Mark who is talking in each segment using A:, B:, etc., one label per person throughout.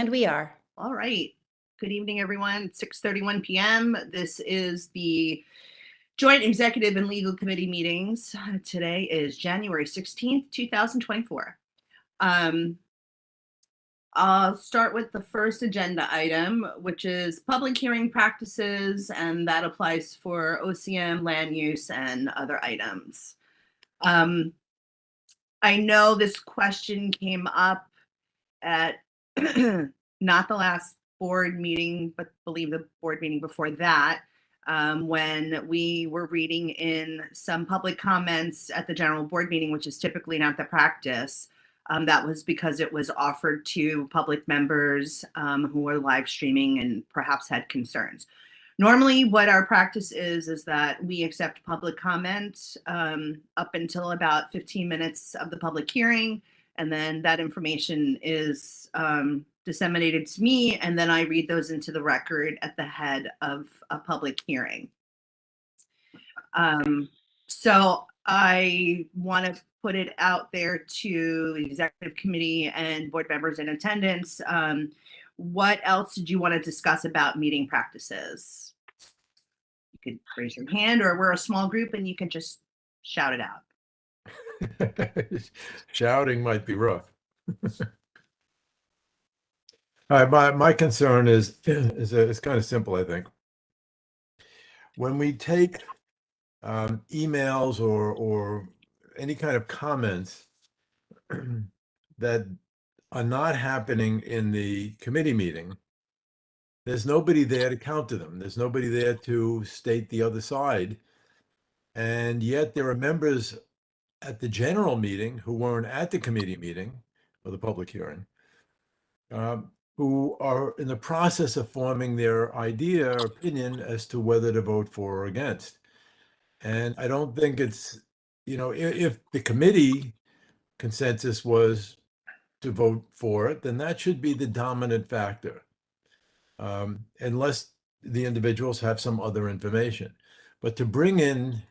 A: And we are.
B: All right. Good evening, everyone. It's 6:31 p.m. This is the Joint Executive and Legal Committee meetings. Today is January 16th, 2024. I'll start with the first agenda item, which is public hearing practices, and that applies for OCM, land use, and other items. I know this question came up at not the last board meeting, but I believe the board meeting before that, when we were reading in some public comments at the general board meeting, which is typically not the practice. That was because it was offered to public members who were live streaming and perhaps had concerns. Normally, what our practice is that we accept public comment up until about 15 minutes of the public hearing, and then that information is disseminated to me, and then I read those into the record at the head of a public hearing. So I want to put it out there to the executive committee and board members in attendance. What else did you want to discuss about meeting practices? You could raise your hand, or we're a small group and you can just shout it out.
C: Shouting might be rough. All right, my concern is kind of simple, I think. When we take emails or any kind of comments that are not happening in the committee meeting, there's nobody there to counter them. There's nobody there to state the other side. And yet there are members at the general meeting who weren't at the committee meeting or the public hearing, who are in the process of forming their idea or opinion as to whether to vote for or against. And I don't think it's, if the committee consensus was to vote for it, then that should be the dominant factor, unless the individuals have some other information. But to bring in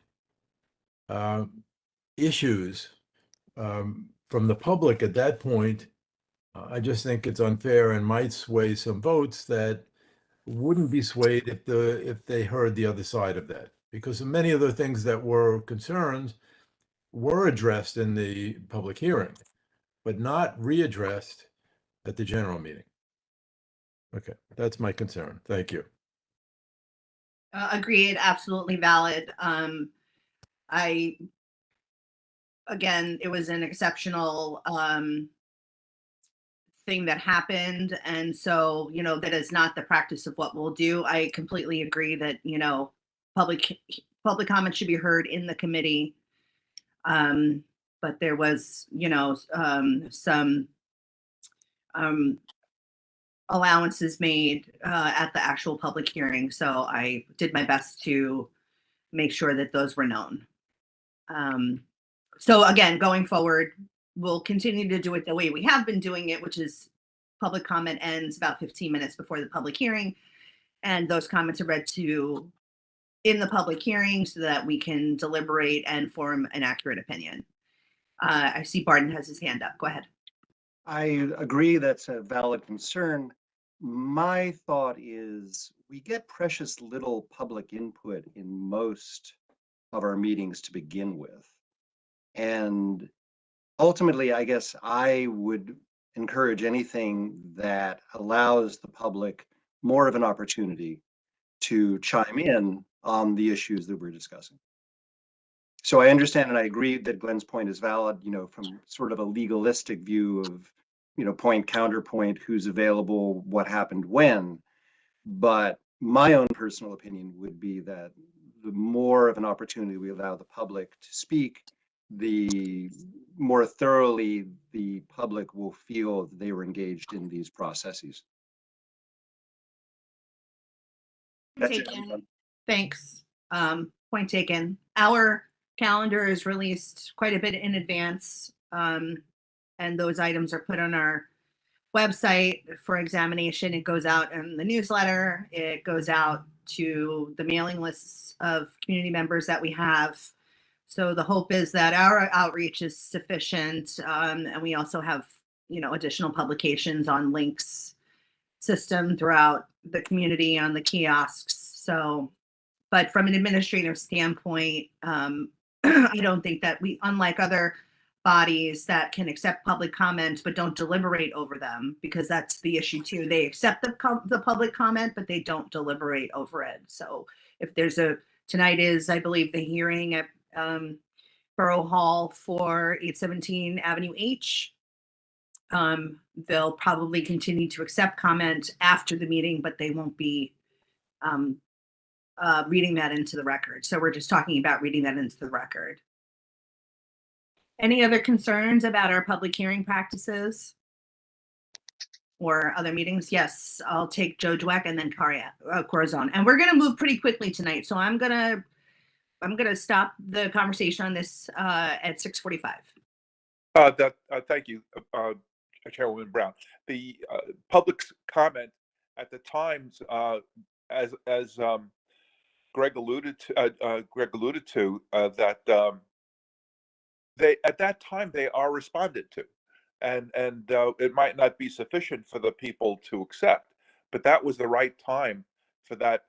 C: issues from the public at that point, I just think it's unfair and might sway some votes that wouldn't be swayed if they heard the other side of that, because many of the things that were concerns were addressed in the public hearing, but not readdressed at the general meeting. Okay, that's my concern. Thank you.
B: Agreed, absolutely valid. Again, it was an exceptional thing that happened, and so that is not the practice of what we'll do. I completely agree that public comment should be heard in the committee, but there was some allowances made at the actual public hearing, so I did my best to make sure that those were known. So again, going forward, we'll continue to do it the way we have been doing it, which is public comment ends about 15 minutes before the public hearing, and those comments are read to in the public hearing so that we can deliberate and form an accurate opinion. I see Barton has his hand up. Go ahead.
D: I agree that's a valid concern. My thought is we get precious little public input in most of our meetings to begin with. And ultimately, I guess I would encourage anything that allows the public more of an opportunity to chime in on the issues that we're discussing. So I understand and I agree that Glenn's point is valid, from sort of a legalistic view of, point, counterpoint, who's available, what happened when. But my own personal opinion would be that the more of an opportunity we allow the public to speak, the more thoroughly the public will feel that they were engaged in these processes. That's it.
B: Thanks. Point taken. Our calendar is released quite a bit in advance, and those items are put on our website for examination. It goes out in the newsletter. It goes out to the mailing lists of community members that we have. So the hope is that our outreach is sufficient, and we also have, additional publications on links system throughout the community on the kiosks. So, but from an administrative standpoint, I don't think that we, unlike other bodies that can accept public comments but don't deliberate over them, because that's the issue too. They accept the public comment, but they don't deliberate over it. So if there's tonight is, I believe, the hearing at Borough Hall for 817 Avenue H. They'll probably continue to accept comment after the meeting, but they won't be reading that into the record. So we're just talking about reading that into the record. Any other concerns about our public hearing practices or other meetings? Yes, I'll take Joe Dweck and then Corazon. And we're going to move pretty quickly tonight. So I'm going to stop the conversation on this at 6:45.
A: Thank you, Chairwoman Brown. The public comment at the times, as Greg alluded to, that they at that time they are responded to, and it might not be sufficient for the people to accept, but that was the right time for that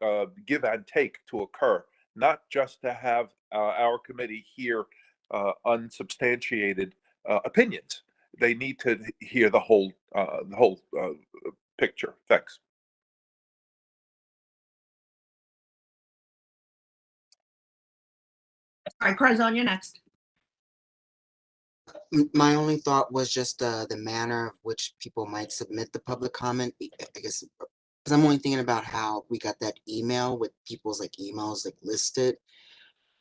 A: give and take to occur, not just to have our committee hear unsubstantiated opinions. They need to hear the whole picture. Thanks.
B: All right, Corazon, you're next.
E: My only thought was just the manner of which people might submit the public comment. I guess because I'm only thinking about how we got that email with people's emails listed.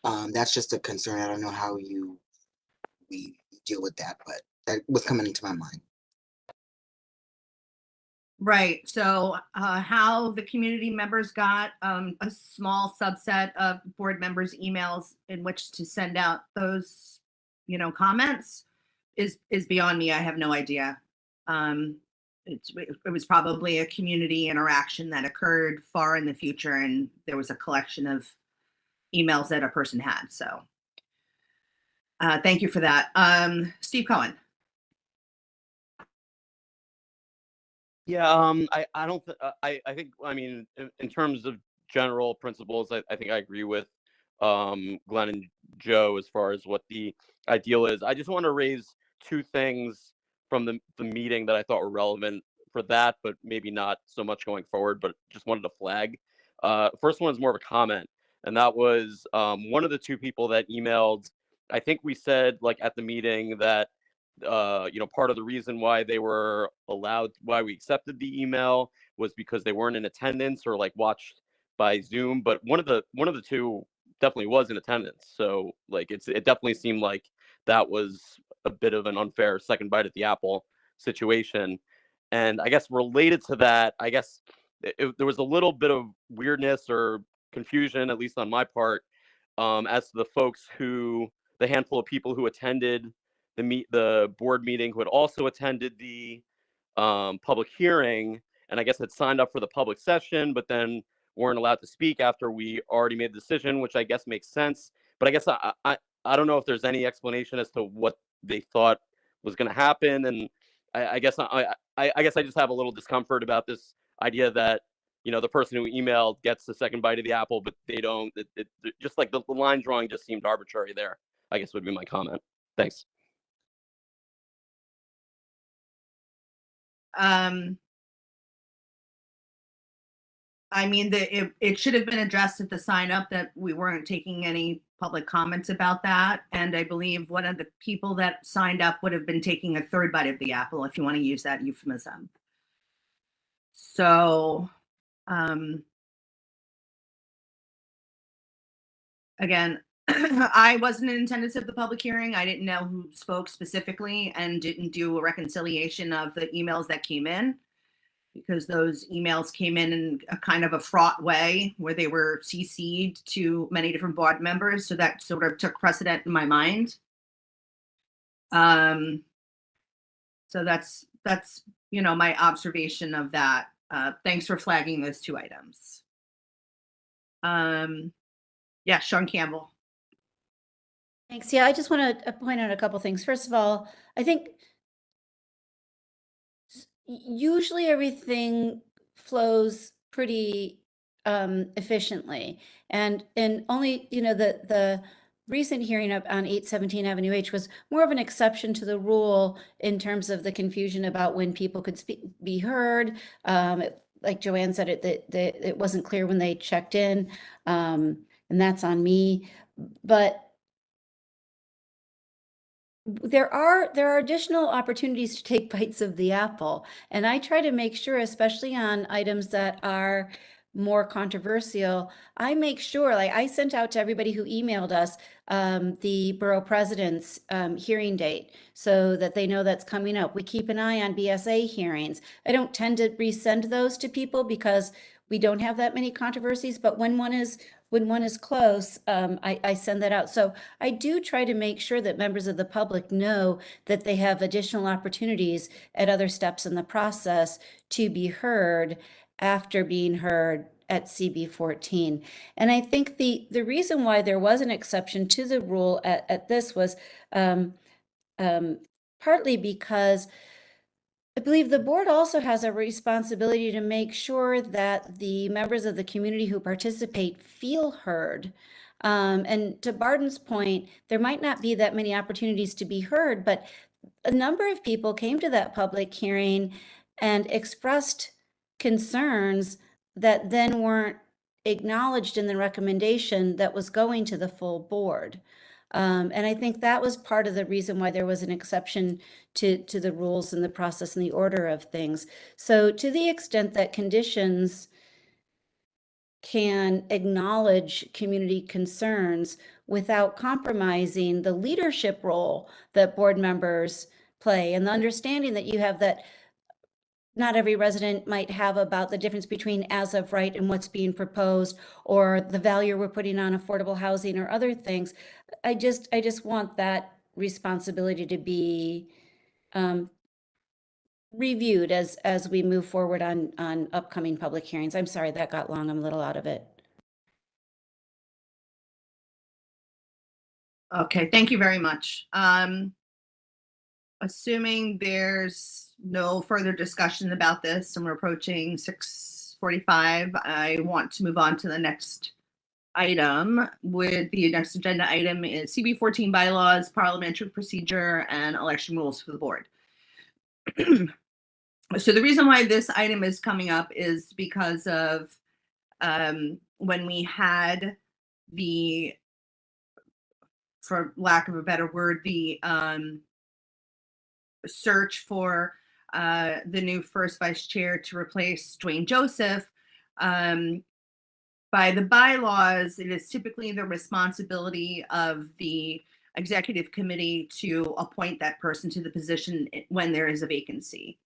E: That's just a concern. I don't know how we deal with that, but that was coming into my mind.
B: Right. So how the community members got a small subset of board members' emails in which to send out those, comments is beyond me. I have no idea. It was probably a community interaction that occurred far in the future, and there was a collection of emails that a person had. So thank you for that. Steve Cohen.
F: Yeah, I don't. I think. I mean, in terms of general principles, I think I agree with Glenn and Joe as far as what the ideal is. I just want to raise two things from the meeting that I thought were relevant for that, but maybe not so much going forward. But just wanted to flag. First one is more of a comment, and that was one of the two people that emailed. I think we said at the meeting that part of the reason why they were allowed, why we accepted the email was because they weren't in attendance or watched by Zoom. But one of the two definitely was in attendance. So it definitely seemed like that was a bit of an unfair second bite at the apple situation. And I guess related to that, I guess there was a little bit of weirdness or confusion, at least on my part, as to the handful of people who attended the board meeting, who had also attended the public hearing, and I guess had signed up for the public session, but then weren't allowed to speak after we already made the decision, which I guess makes sense. But I guess I don't know if there's any explanation as to what they thought was going to happen, and I guess I just have a little discomfort about this idea that the person who emailed gets the second bite of the apple, but they don't. Just the line drawing just seemed arbitrary there, I guess would be my comment. Thanks.
B: I mean, it should have been addressed at the sign up that we weren't taking any public comments about that. And I believe one of the people that signed up would have been taking a third bite of the apple, if you want to use that euphemism. So, again, I wasn't in attendance of the public hearing. I didn't know who spoke specifically and didn't do a reconciliation of the emails that came in, because those emails came in a kind of a fraught way where they were CC'd to many different board members. So that sort of took precedent in my mind. So that's my observation of that. Thanks for flagging those two items. Yeah, Sean Campbell.
G: Thanks. Yeah, I just want to point out a couple things. First of all, I think usually everything flows pretty efficiently. And only, the recent hearing up on 817 Avenue H was more of an exception to the rule in terms of the confusion about when people could be heard. Like Joanne said, it wasn't clear when they checked in, and that's on me. But there are additional opportunities to take bites of the apple, and I try to make sure, especially on items that are more controversial, I make sure, like I sent out to everybody who emailed us the borough president's hearing date so that they know that's coming up. We keep an eye on BSA hearings. I don't tend to resend those to people because we don't have that many controversies, but when one is close, I send that out. So I do try to make sure that members of the public know that they have additional opportunities at other steps in the process to be heard after being heard at CB14. And I think the reason why there was an exception to the rule at this was partly because I believe the board also has a responsibility to make sure that the members of the community who participate feel heard. And to Barton's point, there might not be that many opportunities to be heard, but a number of people came to that public hearing and expressed concerns that then weren't acknowledged in the recommendation that was going to the full board. And I think that was part of the reason why there was an exception to the rules and the process and the order of things. So to the extent that conditions can acknowledge community concerns without compromising the leadership role that board members play, and the understanding that you have that not every resident might have about the difference between as of right and what's being proposed, or the value we're putting on affordable housing or other things. I just want that responsibility to be reviewed as we move forward on upcoming public hearings. I'm sorry that got long. I'm a little out of it.
B: Okay, thank you very much. Assuming there's no further discussion about this and we're approaching 6:45, I want to move on to the next item. With the next agenda item is CB14 bylaws, parliamentary procedure, and election rules for the board. So the reason why this item is coming up is because of when we had the, for lack of a better word, the search for the new first vice chair to replace Dwayne Joseph. By the bylaws, it is typically the responsibility of the executive committee to appoint that person to the position when there is a vacancy.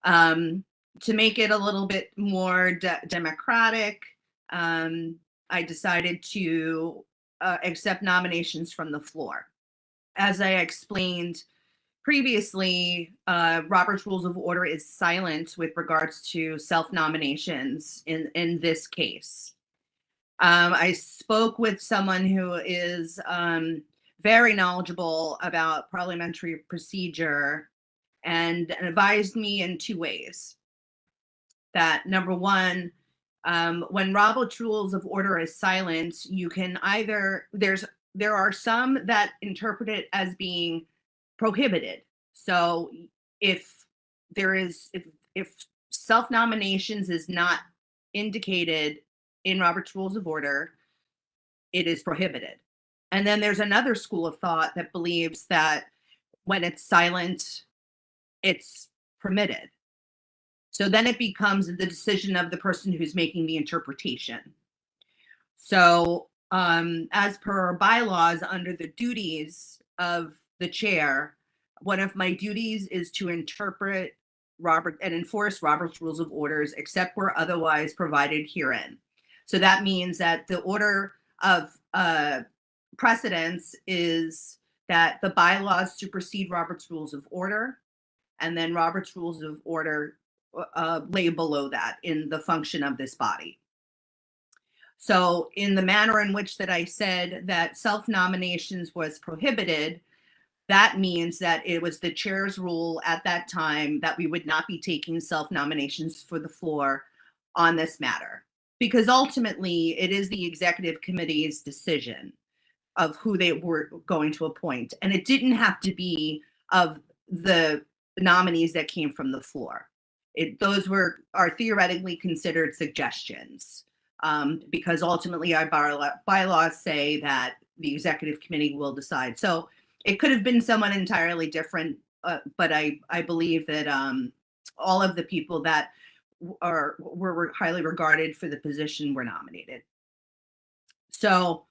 B: To make it a little bit more democratic, I decided to accept nominations from the floor. As I explained previously, Robert's Rules of Order is silent with regards to self-nominations in this case. I spoke with someone who is very knowledgeable about parliamentary procedure and advised me in two ways. That number one, when Robert's Rules of Order is silent, you can either, there are some that interpret it as being prohibited. So if there is, if self-nominations is not indicated in Robert's Rules of Order, it is prohibited. And then there's another school of thought that believes that when it's silent, it's permitted. So then it becomes the decision of the person who's making the interpretation. So as per our bylaws, under the duties of the chair, one of my duties is to interpret and enforce Robert's Rules of Orders, except where otherwise provided herein. So that means that the order of precedence is that the bylaws supersede Robert's Rules of Order, and then Robert's Rules of Order lay below that in the function of this body. So in the manner in which that I said that self-nominations was prohibited, that means that it was the chair's rule at that time that we would not be taking self-nominations for the floor on this matter, because ultimately it is the executive committee's decision of who they were going to appoint. And it didn't have to be of the nominees that came from the floor. Those are theoretically considered suggestions, because ultimately our bylaws say that the executive committee will decide. So it could have been someone entirely different, but I believe that all of the people that were highly regarded for the position were nominated. So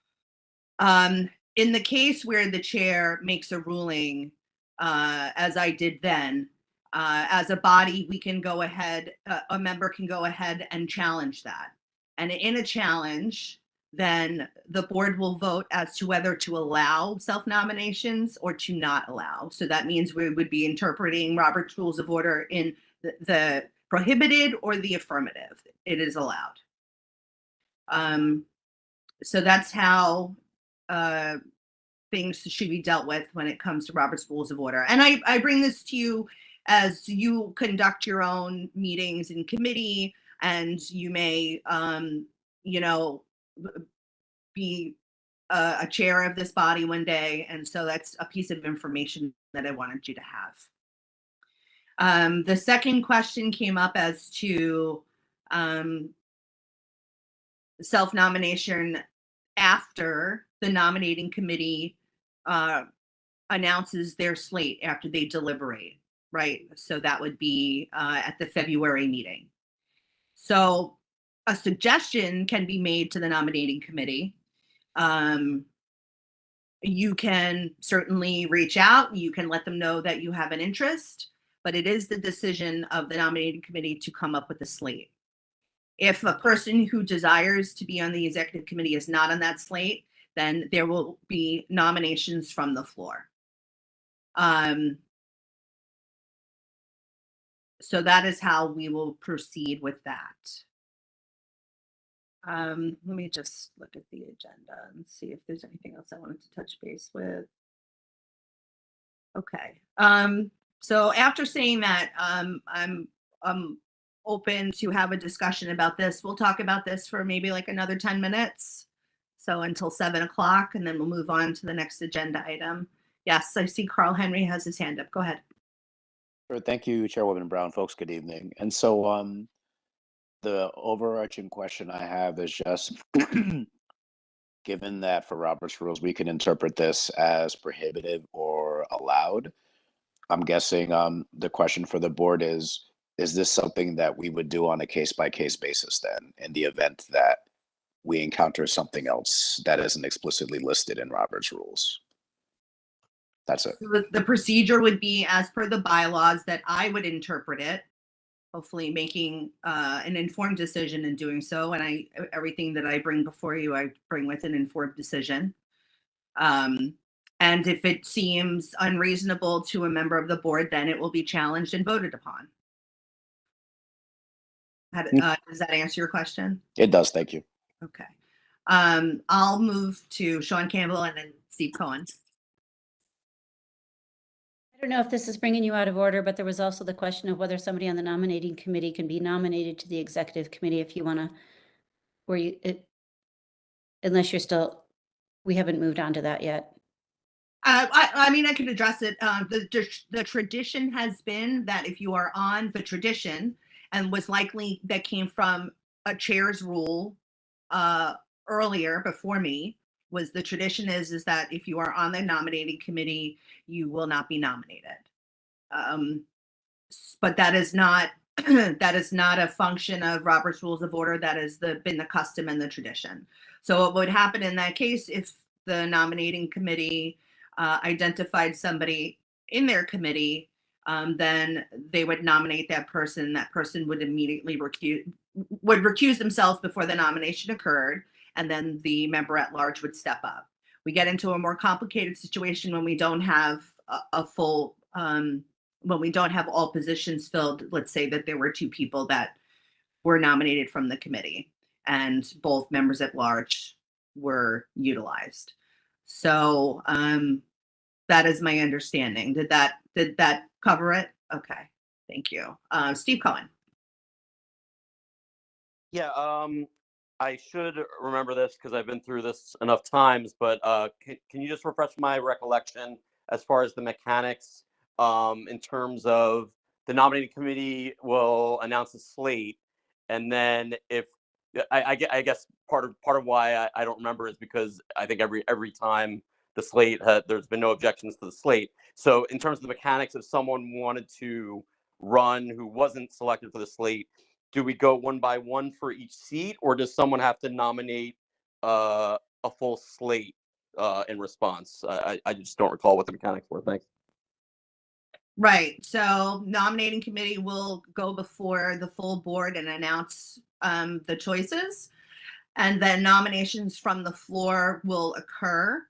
B: in the case where the chair makes a ruling, as I did then, as a body, we can go ahead, a member can go ahead and challenge that. And in a challenge, then the board will vote as to whether to allow self-nominations or to not allow. So that means we would be interpreting Robert's Rules of Order in the prohibited or the affirmative. It is allowed. So that's how things should be dealt with when it comes to Robert's Rules of Order. And I bring this to you as you conduct your own meetings in committee, and you may, be a chair of this body one day. And so that's a piece of information that I wanted you to have. The second question came up as to self-nomination after the nominating committee announces their slate, after they deliberate, right? So that would be at the February meeting. So a suggestion can be made to the nominating committee. You can certainly reach out. You can let them know that you have an interest, but it is the decision of the nominating committee to come up with the slate. If a person who desires to be on the executive committee is not on that slate, then there will be nominations from the floor. So that is how we will proceed with that. Let me just look at the agenda and see if there's anything else I wanted to touch base with. Okay. So after saying that, I'm open to have a discussion about this. We'll talk about this for maybe like another 10 minutes. So until 7 o'clock, and then we'll move on to the next agenda item. Yes, I see Carl Henry has his hand up. Go ahead.
H: Sure. Thank you, Chairwoman Brown. Folks, good evening. And so the overarching question I have is just, given that for Robert's rules, we can interpret this as prohibitive or allowed, I'm guessing the question for the board is this something that we would do on a case-by-case basis then, in the event that we encounter something else that isn't explicitly listed in Robert's rules? That's it.
B: So the procedure would be as per the bylaws that I would interpret it, hopefully making an informed decision in doing so. And everything that I bring before you, I bring with an informed decision. And if it seems unreasonable to a member of the board, then it will be challenged and voted upon. Does that answer your question?
H: It does. Thank you.
B: Okay. I'll move to Sean Campbell and then Steve Cohen.
G: I don't know if this is bringing you out of order, but there was also the question of whether somebody on the nominating committee can be nominated to the executive committee if you want to, unless you're still, we haven't moved on to that yet.
B: I mean, I can address it. The tradition has been that if you are on the tradition, and was likely that came from a chair's rule earlier before me, was the tradition is that if you are on the nominating committee, you will not be nominated. But that is not that is not a function of Robert's Rules of Order. That has been the custom and the tradition. So what would happen in that case, if the nominating committee identified somebody in their committee, then they would nominate that person. That person would immediately recuse themselves before the nomination occurred, and then the member at large would step up. We get into a more complicated situation when we don't have a full, when we don't have all positions filled. Let's say that there were two people that were nominated from the committee, and both members at large were utilized. So that is my understanding. Did that cover it? Okay, thank you. Steve Cohen.
F: Yeah, I should remember this because I've been through this enough times, but can you just refresh my recollection as far as the mechanics in terms of the nominating committee will announce a slate, and then if I guess part of why I don't remember is because I think every time the slate there's been no objections to the slate. So in terms of the mechanics, if someone wanted to run who wasn't selected for the slate, do we go one by one for each seat, or does someone have to nominate a full slate in response? I just don't recall what the mechanics were. Thanks.
B: Right. So nominating committee will go before the full board and announce the choices. And then nominations from the floor will occur.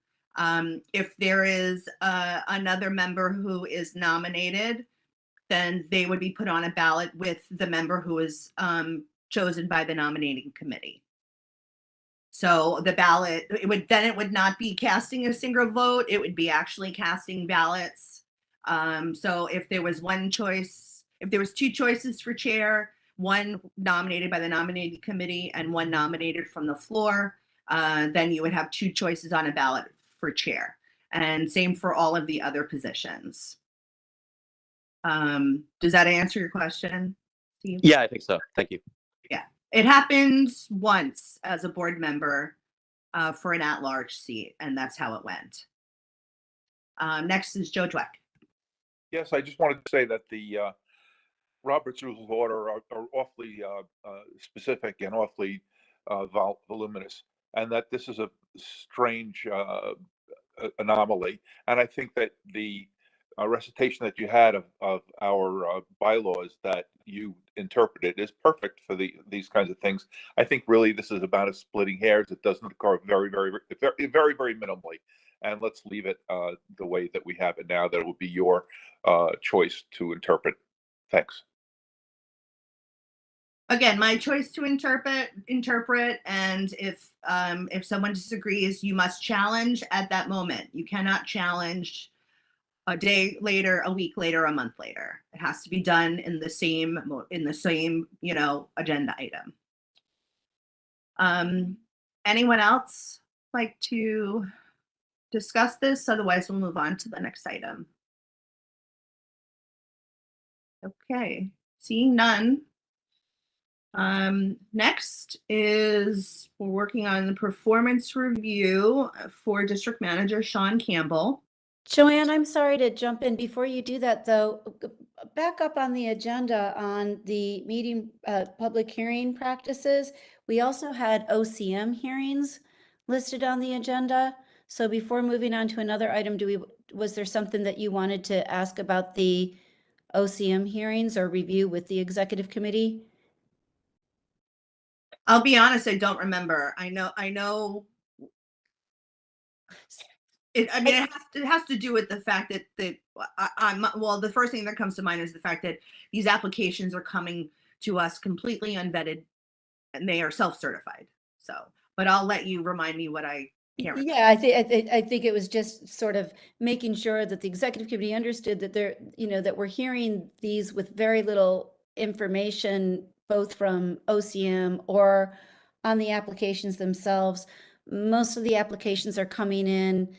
B: If there is another member who is nominated, then they would be put on a ballot with the member who is chosen by the nominating committee. So the ballot, it would not be casting a single vote. It would be actually casting ballots. So if there was one choice, if there was two choices for chair, one nominated by the nominating committee and one nominated from the floor, then you would have two choices on a ballot for chair. And same for all of the other positions. Does that answer your question, Steve?
F: Yeah, I think so. Thank you.
B: Yeah, it happened once as a board member for an at-large seat, and that's how it went. Next is Joe Dweck.
A: Yes, I just wanted to say that the Robert's Rules of Order are awfully specific and awfully voluminous, and that this is a strange anomaly. And I think that the recitation that you had of our bylaws that you interpreted is perfect for these kinds of things. I think really this is about a splitting hairs. It doesn't occur very minimally. And let's leave it the way that we have it now. That it will be your choice to interpret. Thanks.
B: Again, my choice to interpret, and if someone disagrees, you must challenge at that moment. You cannot challenge a day later, a week later, a month later. It has to be done in the same agenda item. Anyone else like to discuss this? Otherwise, we'll move on to the next item. Okay, seeing none. Next is we're working on the performance review for District Manager Sean Campbell.
G: Joanne, I'm sorry to jump in. Before you do that, though, back up on the agenda on the meeting public hearing practices. We also had OCM hearings listed on the agenda. So before moving on to another item, was there something that you wanted to ask about the OCM hearings or review with the executive committee?
B: I'll be honest, I don't remember. I know. It has to do with the fact that the first thing that comes to mind is the fact that these applications are coming to us completely unvetted, and they are self-certified. So, but I'll let you remind me what I can't remember.
G: Yeah, I think it was just sort of making sure that the executive committee understood that that we're hearing these with very little information, both from OCM or on the applications themselves. Most of the applications are coming in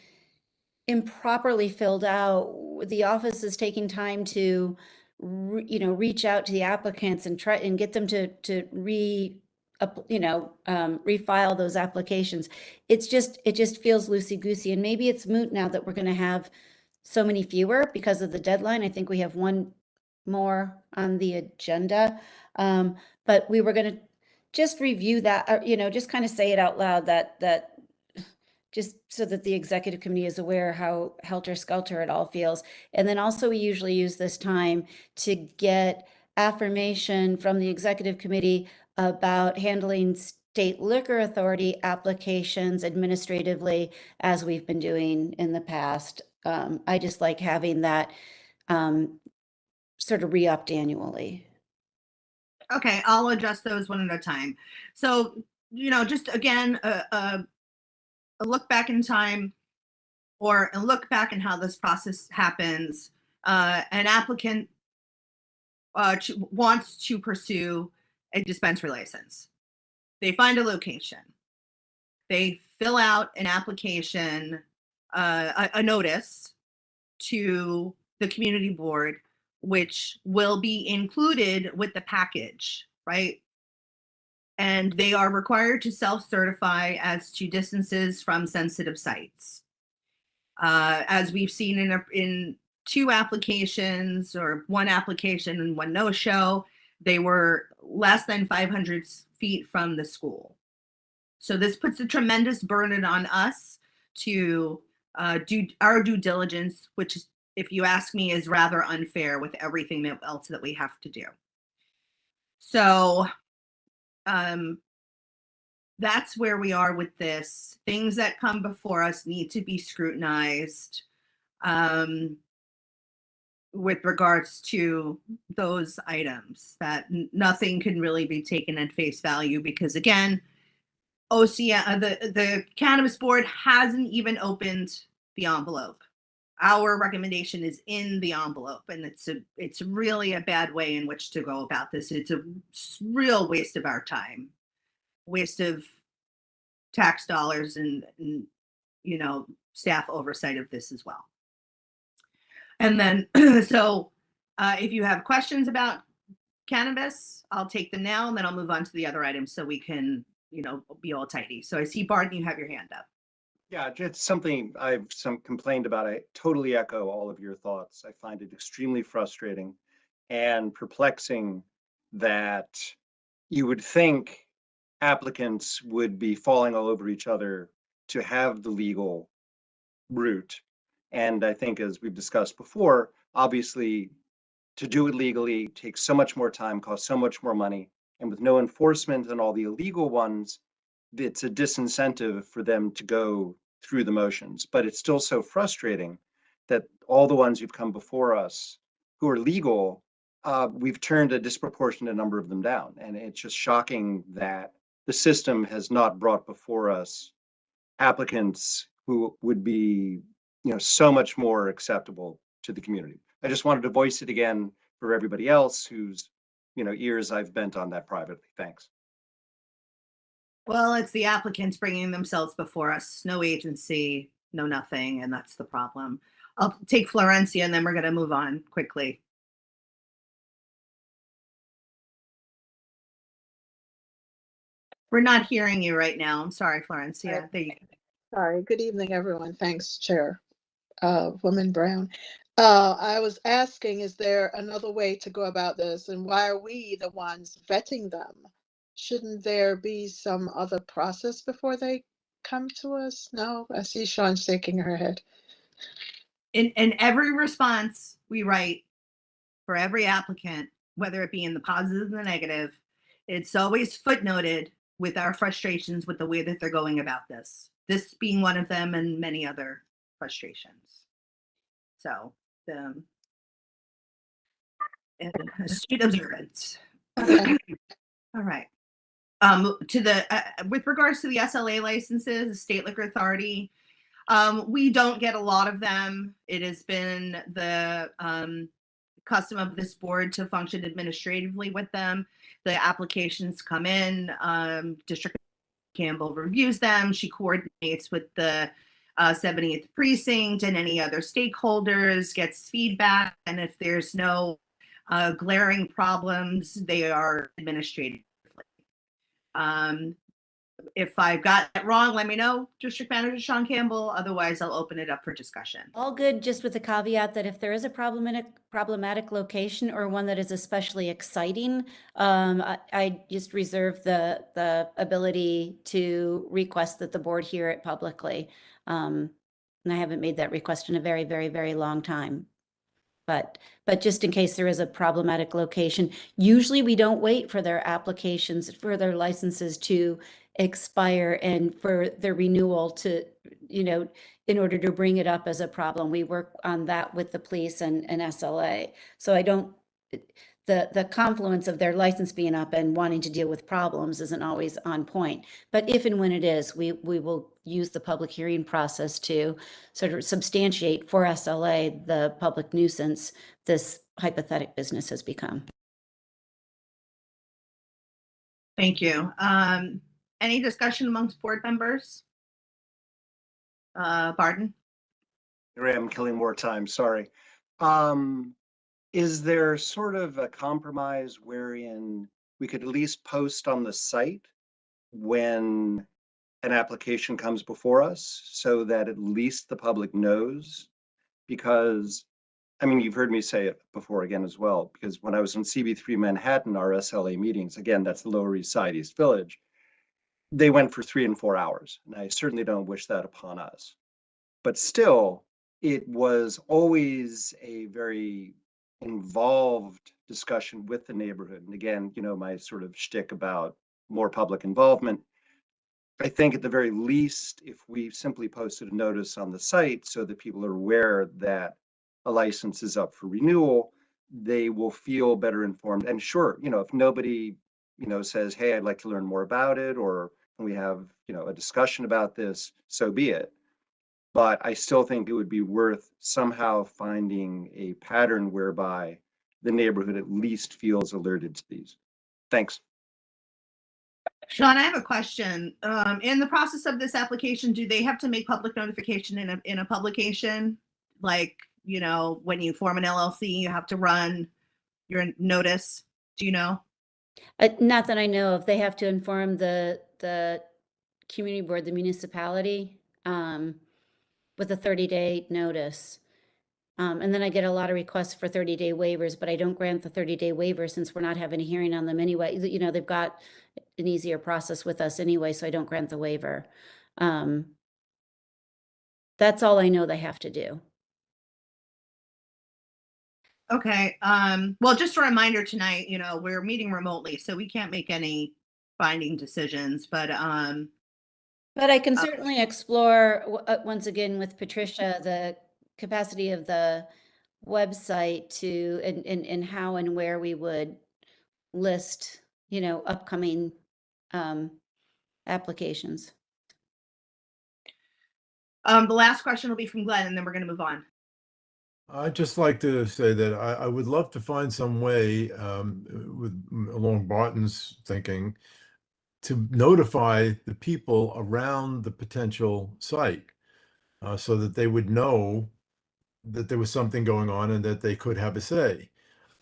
G: improperly filled out. The office is taking time to reach out to the applicants and try and get them to refile those applications. It just feels loosey-goosey, and maybe it's moot now that we're going to have so many fewer because of the deadline. I think we have one more on the agenda, but we were going to just review that, just kind of say it out loud that just so that the executive committee is aware how helter-skelter it all feels. And then also we usually use this time to get affirmation from the executive committee about handling state liquor authority applications administratively, as we've been doing in the past. I just like having that sort of re-upped annually.
B: Okay, I'll address those one at a time. So, just again, a look back in time, or a look back in how this process happens. An applicant wants to pursue a dispensary license. they find a location. They fill out an application, a notice to the community board, which will be included with the package, right? And they are required to self-certify as to distances from sensitive sites. As we've seen in 2 applications, or 1 application and 1 no-show, they were less than 500 feet from the school. So this puts a tremendous burden on us to do our due diligence, which, if you ask me, is rather unfair with everything else that we have to do. So that's where we are with this. Things that come before us need to be scrutinized with regards to those items, that nothing can really be taken at face value, because again, the Cannabis Board hasn't even opened the envelope. Our recommendation is in the envelope, and it's really a bad way in which to go about this. It's a real waste of our time, waste of tax dollars, and you know, staff oversight of this as well. And then, so if you have questions about cannabis, I'll take them now, and then I'll move on to the other items so we can, you know, be all tidy. So I see, Barton, you have your hand up.
D: Yeah, it's something I've complained about. I totally echo all of your thoughts. I find it extremely frustrating and perplexing that you would think applicants would be falling all over each other to have the legal route. And I think, as we've discussed before, obviously to do it legally takes so much more time, costs so much more money. And with no enforcement on all the illegal ones, it's a disincentive for them to go through the motions. But it's still so frustrating that all the ones who've come before us who are legal, we've turned a disproportionate number of them down. And it's just shocking that the system has not brought before us applicants who would be, you know, so much more acceptable to the community. I just wanted to voice it again for everybody else whose, you know, ears I've bent on that privately. Thanks.
B: Well, it's the applicants bringing themselves before us, no agency, no nothing, and that's the problem. I'll take Florencia, and then we're going to move on quickly. We're not hearing you right now. I'm sorry, Florencia. There you go.
I: Sorry. Good evening, everyone. Thanks, Chair Woman Brown. I was asking, is there another way to go about this, and why are we the ones vetting them? Shouldn't there be some other process before they come to us? No, I see Sean shaking her head.
B: In every response we write for every applicant, whether it be in the positive or the negative, it's always footnoted with our frustrations with the way that they're going about this. This being one of them, and many other frustrations. So the astute observance.
I: Okay.
B: All right. To the with regards to the SLA licenses, the State Liquor Authority, we don't get a lot of them. It has been the custom of this board to function administratively with them. The applications come in, District Campbell reviews them. She coordinates with the 70th precinct and any other stakeholders, gets feedback, and if there's no glaring problems, they are administratively. If I've got that wrong, let me know, District Manager Sean Campbell. Otherwise, I'll open it up for discussion.
G: All good, just with the caveat that if there is a problematic location, or one that is especially exciting, I just reserve the ability to request that the board hear it publicly. And I haven't made that request in a very, very, very long time. But just in case there is a problematic location, usually we don't wait for their applications, for their licenses to expire and for their renewal to, you know, in order to bring it up as a problem. We work on that with the police and SLA. So I don't, the confluence of their license being up and wanting to deal with problems isn't always on point. But if and when it is, we will use the public hearing process to sort of substantiate for SLA the public nuisance this hypothetical business has become.
B: Thank you. Any discussion amongst board members? Barden?
D: Here I am killing more time, sorry. Is there sort of a compromise wherein we could at least post on the site when an application comes before us so that at least the public knows? Because, I mean, you've heard me say it before again as well, because when I was in CB3 Manhattan, our SLA meetings, again, that's the Lower East Side, East Village, they went for 3 and 4 hours. And I certainly don't wish that upon us. But still, it was always a very involved discussion with the neighborhood. And again, you know, my sort of shtick about more public involvement. I think at the very least, if we simply posted a notice on the site so that people are aware that a license is up for renewal, they will feel better informed. And sure, you know, if nobody, you know, says, hey, I'd like to learn more about it, or we have, you know, a discussion about this, so be it. But I still think it would be worth somehow finding a pattern whereby the neighborhood at least feels alerted to these. Thanks.
B: Sean, I have a question. In the process of this application, do they have to make public notification in a publication? Like, you know, when you form an LLC, you have to run your notice. Do you know?
G: Not that I know of. They have to inform the community board, the municipality, with a 30-day notice. And then I get a lot of requests for 30-day waivers, but I don't grant the 30-day waiver since we're not having a hearing on them anyway. You know, they've got an easier process with us anyway, so I don't grant the waiver. That's all I know they have to do.
B: Okay. Well, just a reminder tonight, you know, we're meeting remotely, so we can't make any binding decisions, but
G: I can certainly explore once again with Patricia the capacity of the website to and how and where we would list, you know, upcoming applications.
B: the last question will be from Glenn, and then we're going to move on.
C: I'd just like to say that I would love to find some way, along Barton's thinking, to notify the people around the potential site, so that they would know that there was something going on and that they could have a say.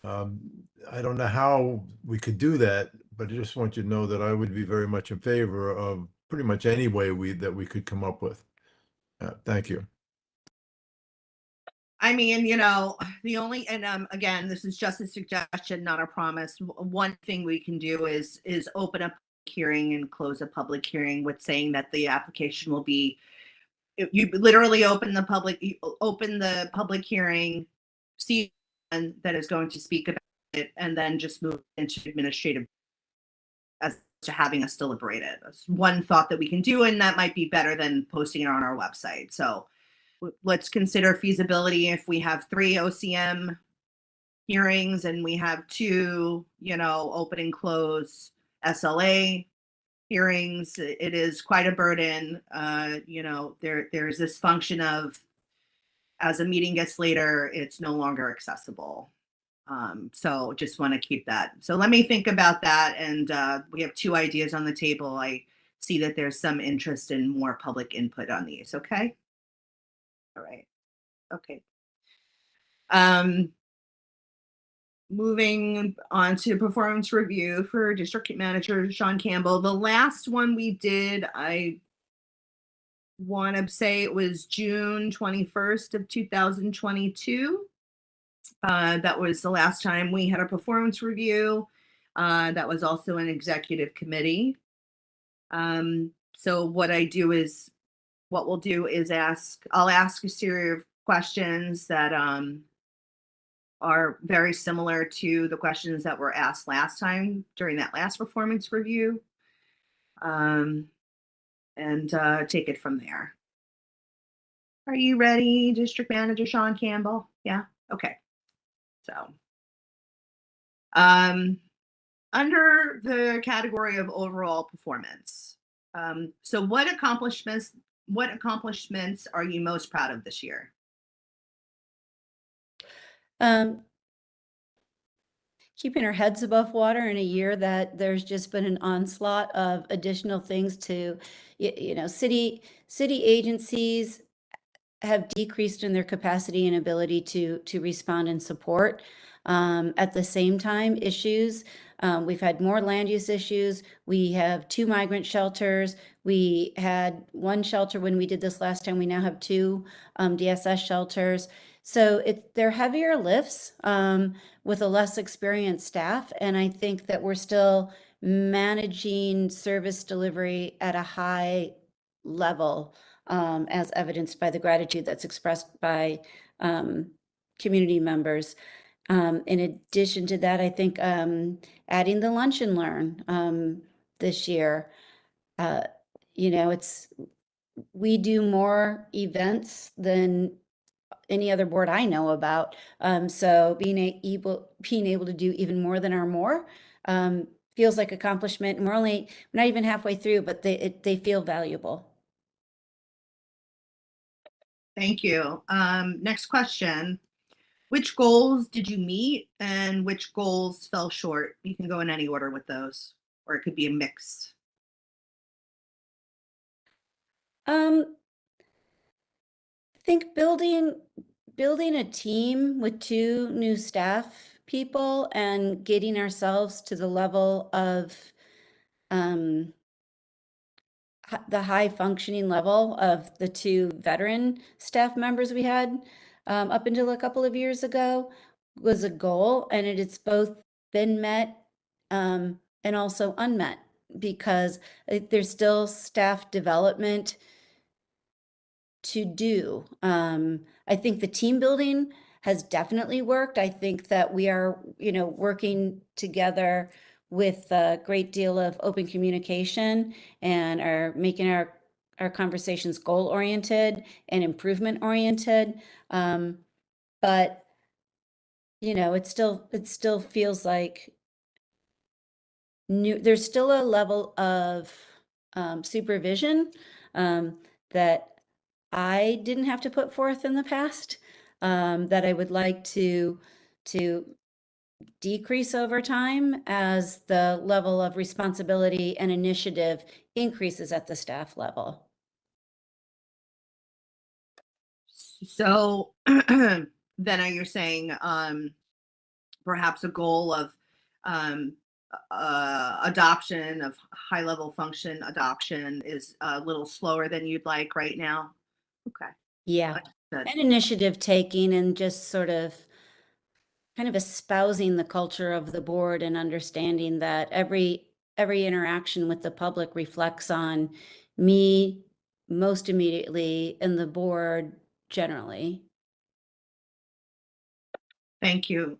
C: I don't know how we could do that, but I just want you to know that I would be very much in favor of pretty much any way that we could come up with. Thank you.
B: I mean, you know, the only, and again, this is just a suggestion, not a promise. One thing we can do is open up a hearing and close a public hearing with saying that the application will be, you literally open the public hearing, see one that is going to speak about it, and then just move into administrative as to having us deliberate it. That's one thought that we can do, and that might be better than posting it on our website. So let's consider feasibility if we have 3 OCM hearings and we have 2, you know, open and close SLA hearings. It is quite a burden. You know, there's this function of as a meeting gets later, it's no longer accessible. So just want to keep that. So let me think about that. And we have 2 ideas on the table. I see that there's some interest in more public input on these. Okay. All right. Okay. Moving on to performance review for District Manager Sean Campbell. The last one we did, I want to say it was June 21st of 2022. That was the last time we had a performance review. That was also an executive committee. So what we'll do is I'll ask a series of questions that are very similar to the questions that were asked last time during that last performance review, and take it from there. Are you ready, District Manager Sean Campbell? Yeah? Okay. So, under the category of overall performance, so what accomplishments are you most proud of this year?
G: keeping our heads above water in a year that there's just been an onslaught of additional things to, you know, city agencies have decreased in their capacity and ability to respond and support. At the same time, issues, we've had more land use issues. We have 2 migrant shelters. We had 1 shelter when we did this last time. We now have 2 DSS shelters. So they're heavier lifts with a less experienced staff. And I think that we're still managing service delivery at a high level, as evidenced by the gratitude that's expressed by community members. In addition to that, I think adding the lunch and learn this year, you know, we do more events than any other board I know about. So being able to do even more than our more feels like accomplishment. And we're not even halfway through, but they feel valuable.
B: Thank you. Next question. Which goals did you meet and which goals fell short? You can go in any order with those, or it could be a mix.
G: I think building a team with 2 new staff people and getting ourselves to the level of the high functioning level of the 2 veteran staff members we had up until a couple of years ago was a goal, and it's both been met and also unmet because there's still staff development to do. I think the team building has definitely worked. I think that we are, you know, working together with a great deal of open communication and are making our conversations goal oriented and improvement oriented. But you know, it still feels like there's still a level of supervision that I didn't have to put forth in the past, that I would like to decrease over time as the level of responsibility and initiative increases at the staff level.
B: So then you're saying perhaps a goal of adoption of high level function adoption is a little slower than you'd like right now? Okay.
G: Yeah.
B: Good.
G: And initiative taking and just sort of kind of espousing the culture of the board and understanding that every interaction with the public reflects on me most immediately and the board generally.
B: Thank you.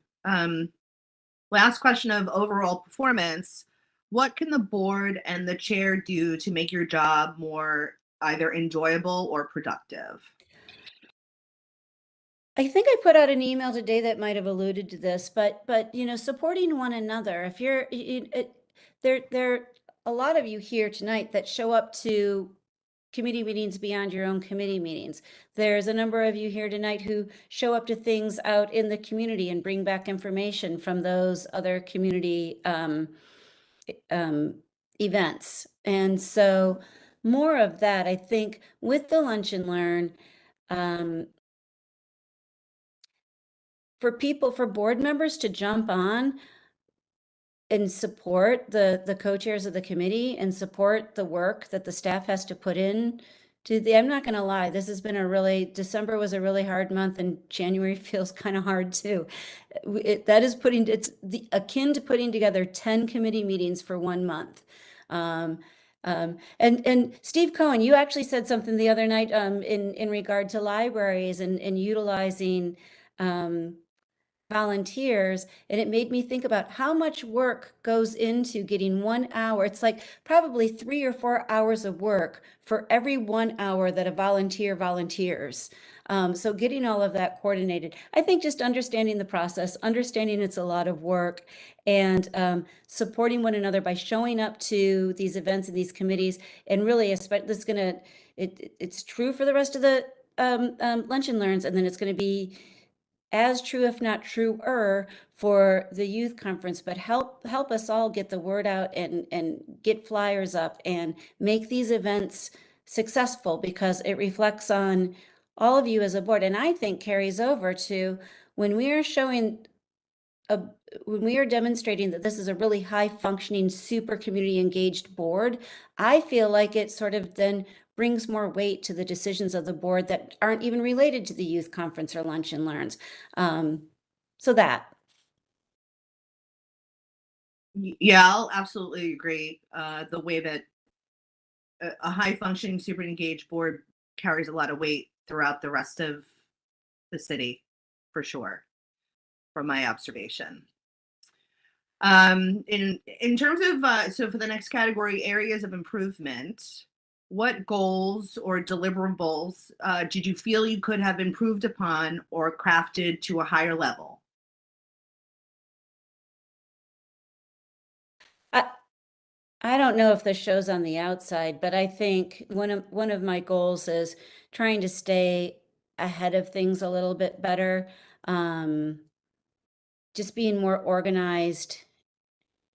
B: Last question of overall performance. What can the board and the chair do to make your job more either enjoyable or productive?
G: I think I put out an email today that might have alluded to this, but you know, supporting one another. If you're there a lot of you here tonight that show up to committee meetings beyond your own committee meetings. There's a number of you here tonight who show up to things out in the community and bring back information from those other community events. And so more of that, I think, with the lunch and learn, for board members to jump on and support the co-chairs of the committee and support the work that the staff has to put in I'm not going to lie, December was a really hard month and January feels kind of hard too. It's akin to putting together 10 committee meetings for 1 month. And Steve Cohen, you actually said something the other night in regard to libraries and utilizing volunteers, and it made me think about how much work goes into getting 1 hour. It's like probably 3 or 4 hours of work for every 1 hour that a volunteer volunteers. So getting all of that coordinated, I think just understanding the process, understanding it's a lot of work, and supporting one another by showing up to these events and these committees, and really, it's true for the rest of the lunch and learns, and then it's going to be as true, if not truer, for the youth conference, but help us all get the word out and get flyers up and make these events successful, because it reflects on all of you as a board, and I think carries over to when we are showing when we are demonstrating that this is a really high functioning, super community engaged board. I feel like it sort of then brings more weight to the decisions of the board that aren't even related to the youth conference or lunch and learns. So that.
B: Yeah, I'll absolutely agree. The way that a high functioning, super engaged board carries a lot of weight throughout the rest of the city, for sure, from my observation. In terms of so for the next category, areas of improvement, what goals or deliverables did you feel you could have improved upon or crafted to a higher level?
G: I don't know if this shows on the outside, but I think one of my goals is trying to stay ahead of things a little bit better. Just being more organized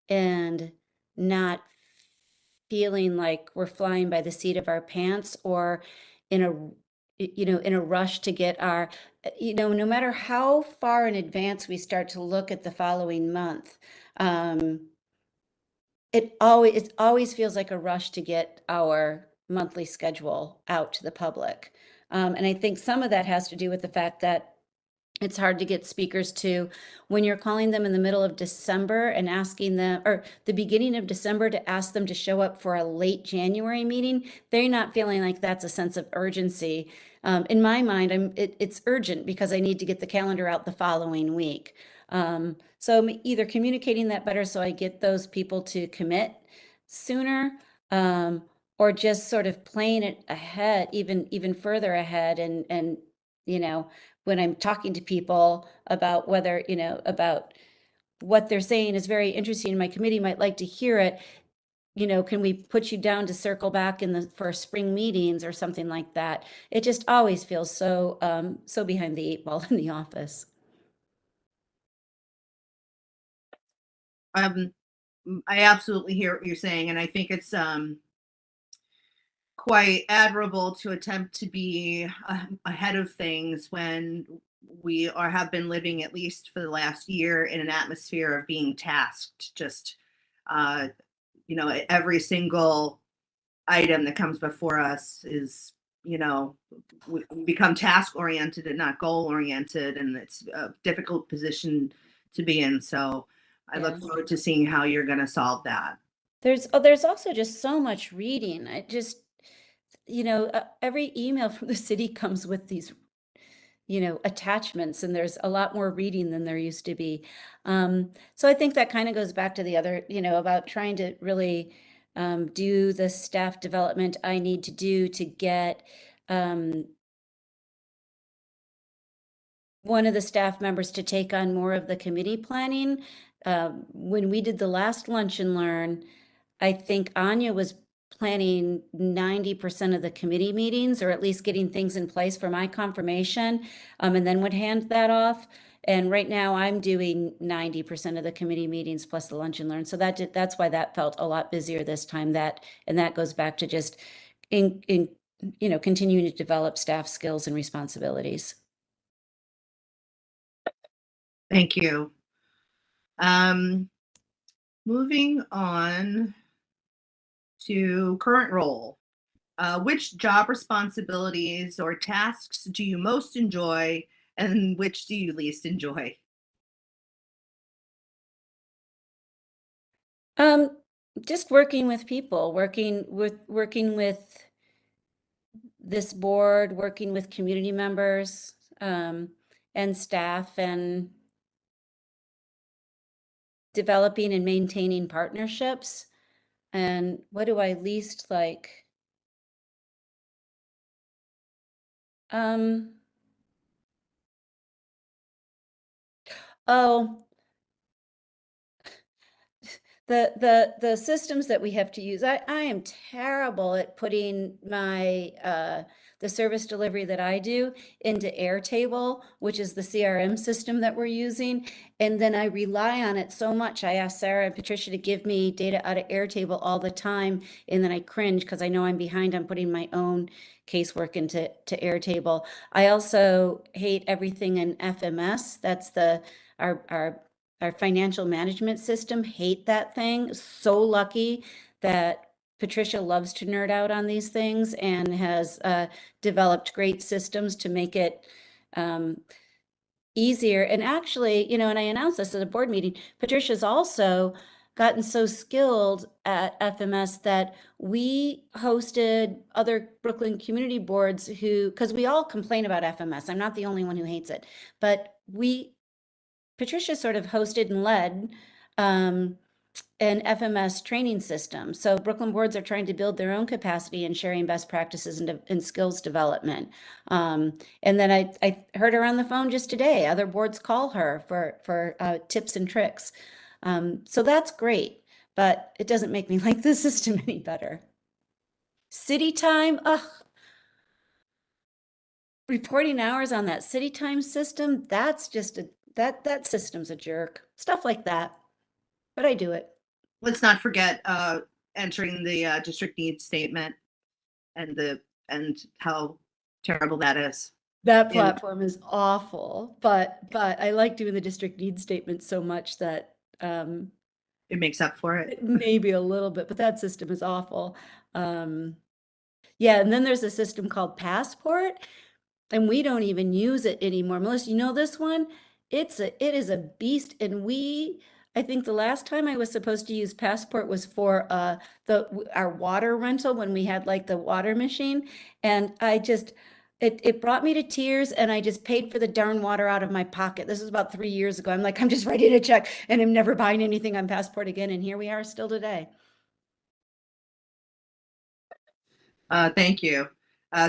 G: and not feeling like we're flying by the seat of our pants, or in a rush to get our, no matter how far in advance we start to look at the following month, it always feels like a rush to get our monthly schedule out to the public. And I think some of that has to do with the fact that it's hard to get speakers to, when you're calling them in the middle of December and asking them, or the beginning of December, to ask them to show up for a late January meeting, they're not feeling like that's a sense of urgency. In my mind, it's urgent because I need to get the calendar out the following week. So I'm either communicating that better so I get those people to commit sooner, or just sort of playing it ahead, even further ahead, and when I'm talking to people about whether, about what they're saying is very interesting, my committee might like to hear it, can we put you down to circle back for spring meetings or something like that? It just always feels so behind the 8 ball in the office.
B: I absolutely hear what you're saying, and I think it's quite admirable to attempt to be ahead of things when we have been living, at least for the last year, in an atmosphere of being tasked. Just uh, every single item that comes before us is, we become task oriented and not goal oriented, and it's a difficult position to be in. So I look forward to seeing how you're going to solve that.
G: There's also just so much reading. I just, every email from the city comes with these, attachments, and there's a lot more reading than there used to be. So I think that kind of goes back to the other, about trying to really do the staff development I need to do to get one of the staff members to take on more of the committee planning. When we did the last lunch and learn, I think Anya was planning 90% of the committee meetings, or at least getting things in place for my confirmation, and then would hand that off. And right now I'm doing 90% of the committee meetings plus the lunch and learn. So that's why that felt a lot busier this time. And that goes back to just continuing to develop staff skills and responsibilities.
B: Thank you. Moving on to current role. Which job responsibilities or tasks do you most enjoy, and which do you least enjoy?
G: Just working with people, working with this board, working with community members, and staff, and developing and maintaining partnerships. And what do I least like? Oh, The systems that we have to use, I am terrible at putting my the service delivery that I do into Airtable, which is the CRM system that we're using. And then I rely on it so much. I ask Sarah and Patricia to give me data out of Airtable all the time. And then I cringe because I know I'm behind on putting my own casework into Airtable. I also hate everything in FMS. That's our financial management system. Hate that thing. So lucky that Patricia loves to nerd out on these things and has developed great systems to make it easier. And actually, you know, and I announced this at a board meeting, Patricia's also gotten so skilled at FMS that we hosted other Brooklyn community boards who, because we all complain about FMS. I'm not the only one who hates it, but Patricia sort of hosted and led an FMS training system. So Brooklyn boards are trying to build their own capacity in sharing best practices and skills development. And then I heard her on the phone just today. Other boards call her for tips and tricks. So that's great, but it doesn't make me like the system any better. City time, reporting hours on that city time system, that's just that system's a jerk. Stuff like that. But I do it.
B: Let's not forget entering the district needs statement and how terrible that is.
G: That
B: In-
G: platform is awful, but I like doing the district needs statement so much that
B: It makes up for it.
G: maybe a little bit, but that system is awful. Yeah, and then there's a system called Passport, and we don't even use it anymore. Melissa, you know this one? It is a beast, and I think the last time I was supposed to use Passport was for our water rental when we had like the water machine, and it brought me to tears, and I just paid for the darn water out of my pocket. This was about 3 years ago. I'm like, I'm just writing a check, and I'm never buying anything on Passport again, and here we are still today.
B: Thank you.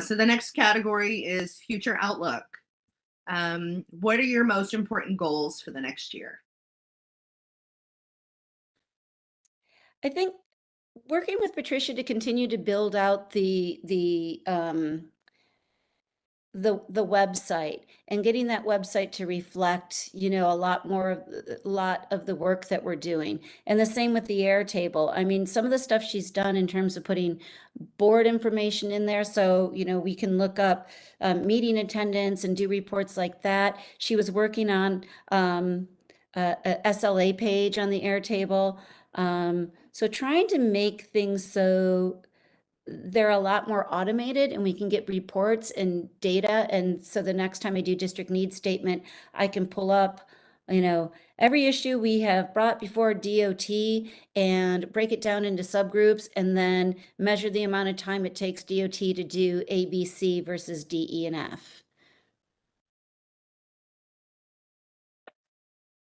B: So the next category is future outlook. What are your most important goals for the next year?
G: I think working with Patricia to continue to build out the website and getting that website to reflect, you know, a lot of the work that we're doing. And the same with the Airtable. I mean, some of the stuff she's done in terms of putting board information in there, so, you know, we can look up meeting attendance and do reports like that. She was working on a SLA page on the Airtable. So trying to make things so they're a lot more automated and we can get reports and data. And so the next time I do district needs statement, I can pull up, you know, every issue we have brought before DOT and break it down into subgroups and then measure the amount of time it takes DOT to do A, B, C versus D, E, and F.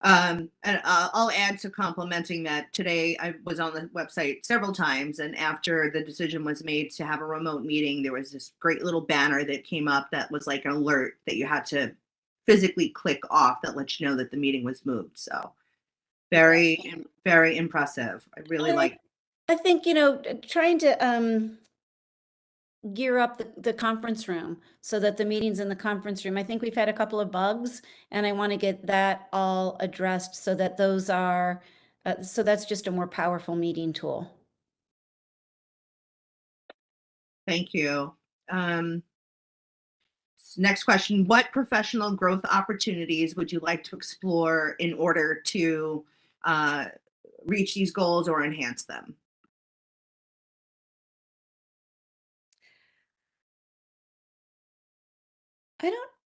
B: And I'll add to complimenting that today I was on the website several times, and after the decision was made to have a remote meeting, there was this great little banner that came up that was like an alert that you had to physically click off that lets you know that the meeting was moved. So very, very impressive. I really like.
G: I think, you know, trying to gear up the conference room so that the meetings in the conference room, I think we've had a couple of bugs and I want to get that all addressed so that those are, so that's just a more powerful meeting tool.
B: Thank you. Next question, what professional growth opportunities would you like to explore in order to reach these goals or enhance them?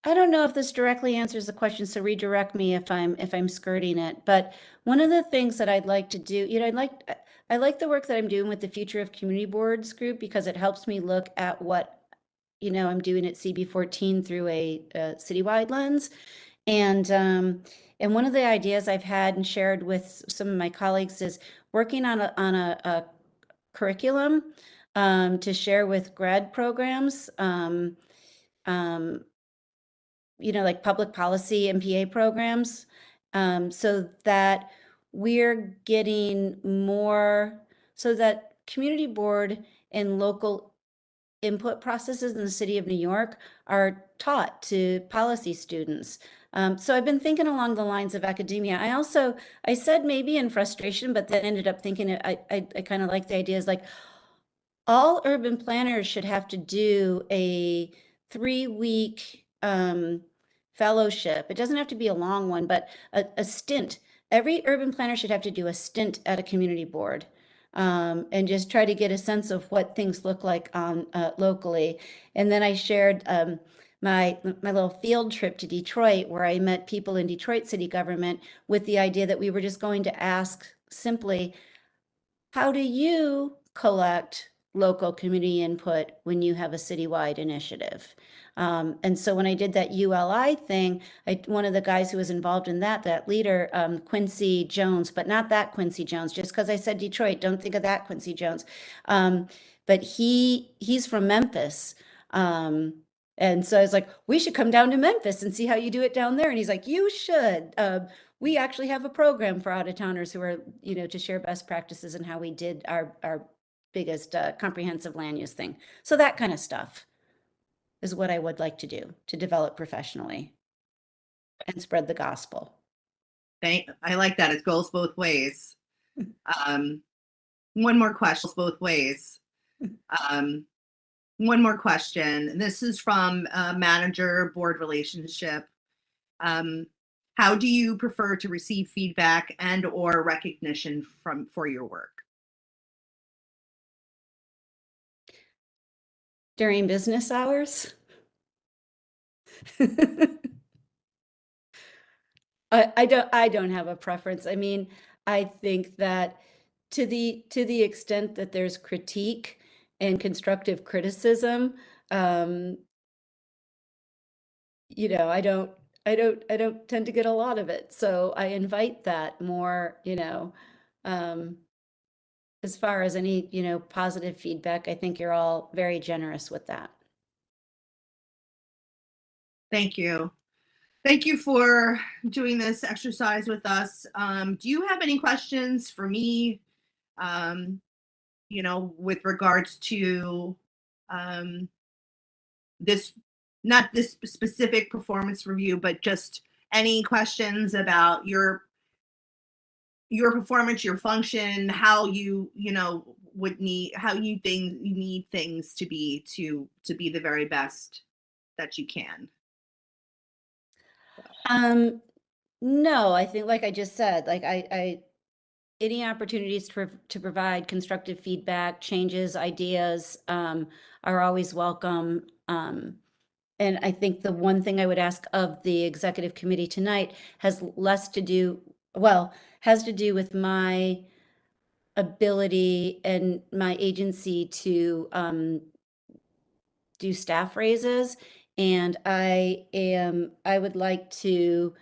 G: I don't know if this directly answers the question, so redirect me if I'm skirting it. But one of the things that I'd like to do, you know, I like the work that I'm doing with the Future of Community Boards group because it helps me look at what, you know, I'm doing at CB14 through a citywide lens. And one of the ideas I've had and shared with some of my colleagues is working on a curriculum to share with grad programs. You know, like public policy MPA programs, so that we're getting more so that community board and local input processes in the city of New York are taught to policy students. So I've been thinking along the lines of academia. I said maybe in frustration, but then ended up thinking I kind of like the idea is like all urban planners should have to do a 3-week fellowship. It doesn't have to be a long one, but a stint. Every urban planner should have to do a stint at a community board. And just try to get a sense of what things look like on locally. And then I shared my little field trip to Detroit, where I met people in Detroit city government with the idea that we were just going to ask simply, how do you collect local community input when you have a citywide initiative? And so when I did that ULI thing, one of the guys who was involved in that leader, Quincy Jones, but not that Quincy Jones, just because I said Detroit, don't think of that Quincy Jones. But he's from Memphis. And so I was like, we should come down to Memphis and see how you do it down there. And he's like, you should. We actually have a program for out-of-towners who are, to share best practices and how we did our biggest comprehensive land use thing. So that kind of stuff is what I would like to do to develop professionally and spread the gospel.
B: I like that. It goes both ways. One more question. Both ways. One more question. This is from manager board relationship. How do you prefer to receive feedback and or recognition for your work?
G: During business hours? I don't have a preference. I mean, I think that to the extent that there's critique and constructive criticism, I don't tend to get a lot of it. So I invite that more, as far as any, positive feedback. I think you're all very generous with that.
B: Thank you. Thank you for doing this exercise with us. Do you have any questions for me, with regards to not this specific performance review, but just any questions about your performance, your function, how you need things to be the very best that you can?
G: No, I think like I just said, like any opportunities to provide constructive feedback, changes, ideas, are always welcome. And I think the one thing I would ask of the executive committee tonight has to do with my ability and my agency to do staff raises. And I would like to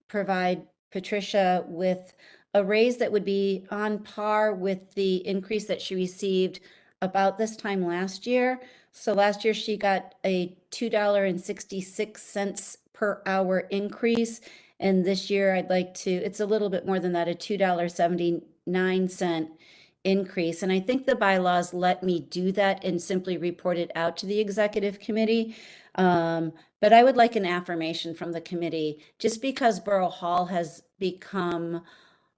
G: provide Patricia with a raise that would be on par with the increase that she received about this time last year. So last year she got a $2.66 per hour increase. And this year it's a little bit more than that, a $2.79 increase. And I think the bylaws let me do that and simply report it out to the executive committee. But I would like an affirmation from the committee, just because Borough Hall has become,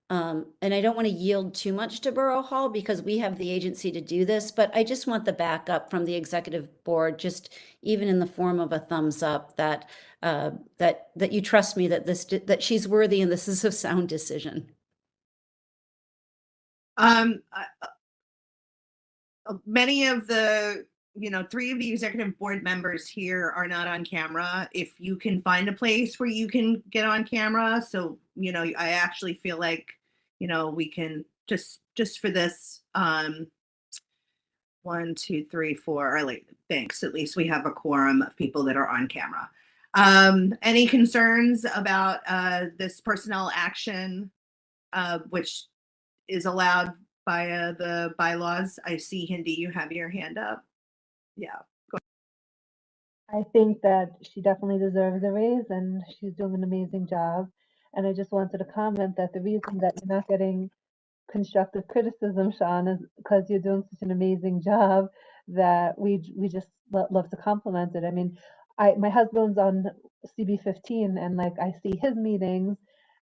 G: and I don't want to yield too much to Borough Hall because we have the agency to do this, but I just want the backup from the executive board, just even in the form of a thumbs up that that you trust me that she's worthy and this is a sound decision.
B: Many of the, 3 of the executive board members here are not on camera. If you can find a place where you can get on camera, so, I actually feel like, we can just for this, 1, 2, 3, 4, thanks. At least we have a quorum of people that are on camera. Any concerns about this personnel action, which is allowed by the bylaws? I see, Hindi, you have your hand up. Yeah.
J: I think that she definitely deserves a raise and she's doing an amazing job. And I just wanted to comment that the reason that you're not getting constructive criticism, Sean, is because you're doing such an amazing job that we just love to compliment it. I mean, my husband's on CB15, and like I see his meetings,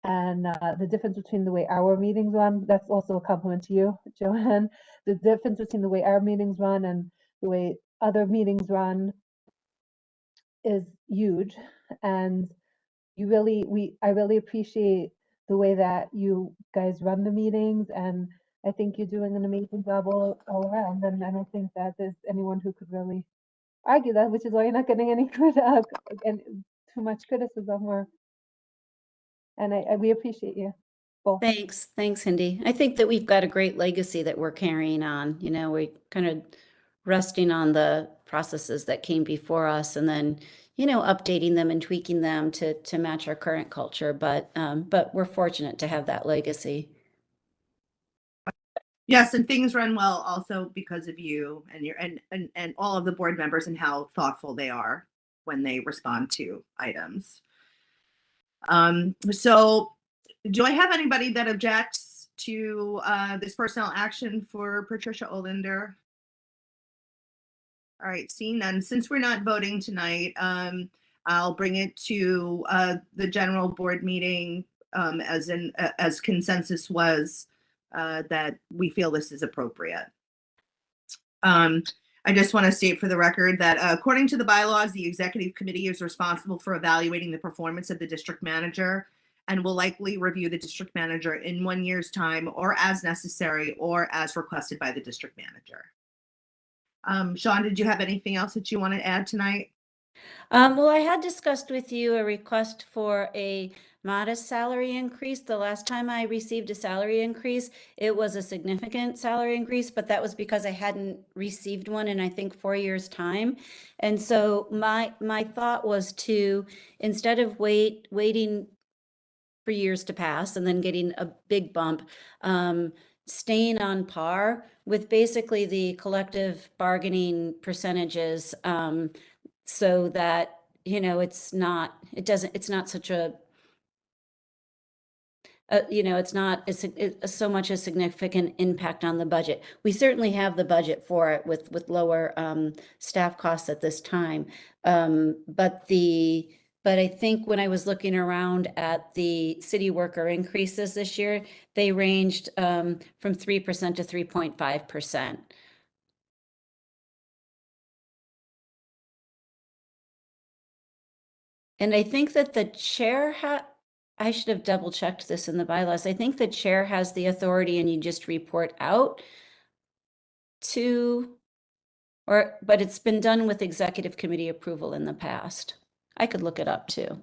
J: and the difference between the way our meetings run, that's also a compliment to you, Joanne. The difference between the way our meetings run and the way other meetings run is huge. And I really appreciate the way that you guys run the meetings, and I think you're doing an amazing job all around. And I don't think that there's anyone who could really argue that, which is why you're not getting any and too much criticism. We appreciate you both.
G: Thanks, Cindy. I think that we've got a great legacy that we're carrying on. You know, we kind of resting on the processes that came before us, and then, you know, updating them and tweaking them to match our current culture. But we're fortunate to have that legacy.
B: Yes, and things run well also because of you and your and all of the board members and how thoughtful they are when they respond to items. So do I have anybody that objects to this personnel action for Patricia Olander? All right, seeing none, since we're not voting tonight, I'll bring it to the general board meeting as consensus was that we feel this is appropriate. I just want to state for the record that according to the bylaws, the executive committee is responsible for evaluating the performance of the district manager and will likely review the district manager in 1 year's time or as necessary or as requested by the district manager. Sean, did you have anything else that you want to add tonight?
G: Well, I had discussed with you a request for a modest salary increase. The last time I received a salary increase, it was a significant salary increase, but that was because I hadn't received one in, I think, 4 years' time. And so my thought was to, instead of waiting for years to pass and then getting a big bump, staying on par with basically the collective bargaining percentages, so that, you know, it's not such a, you know, it's not so much a significant impact on the budget. We certainly have the budget for it with lower staff costs at this time. But I think when I was looking around at the city worker increases this year, they ranged from 3% to 3.5%. And I think that the chair I should have double checked this in the bylaws. I think the chair has the authority and you just report out to, but it's been done with executive committee approval in the past. I could look it up too.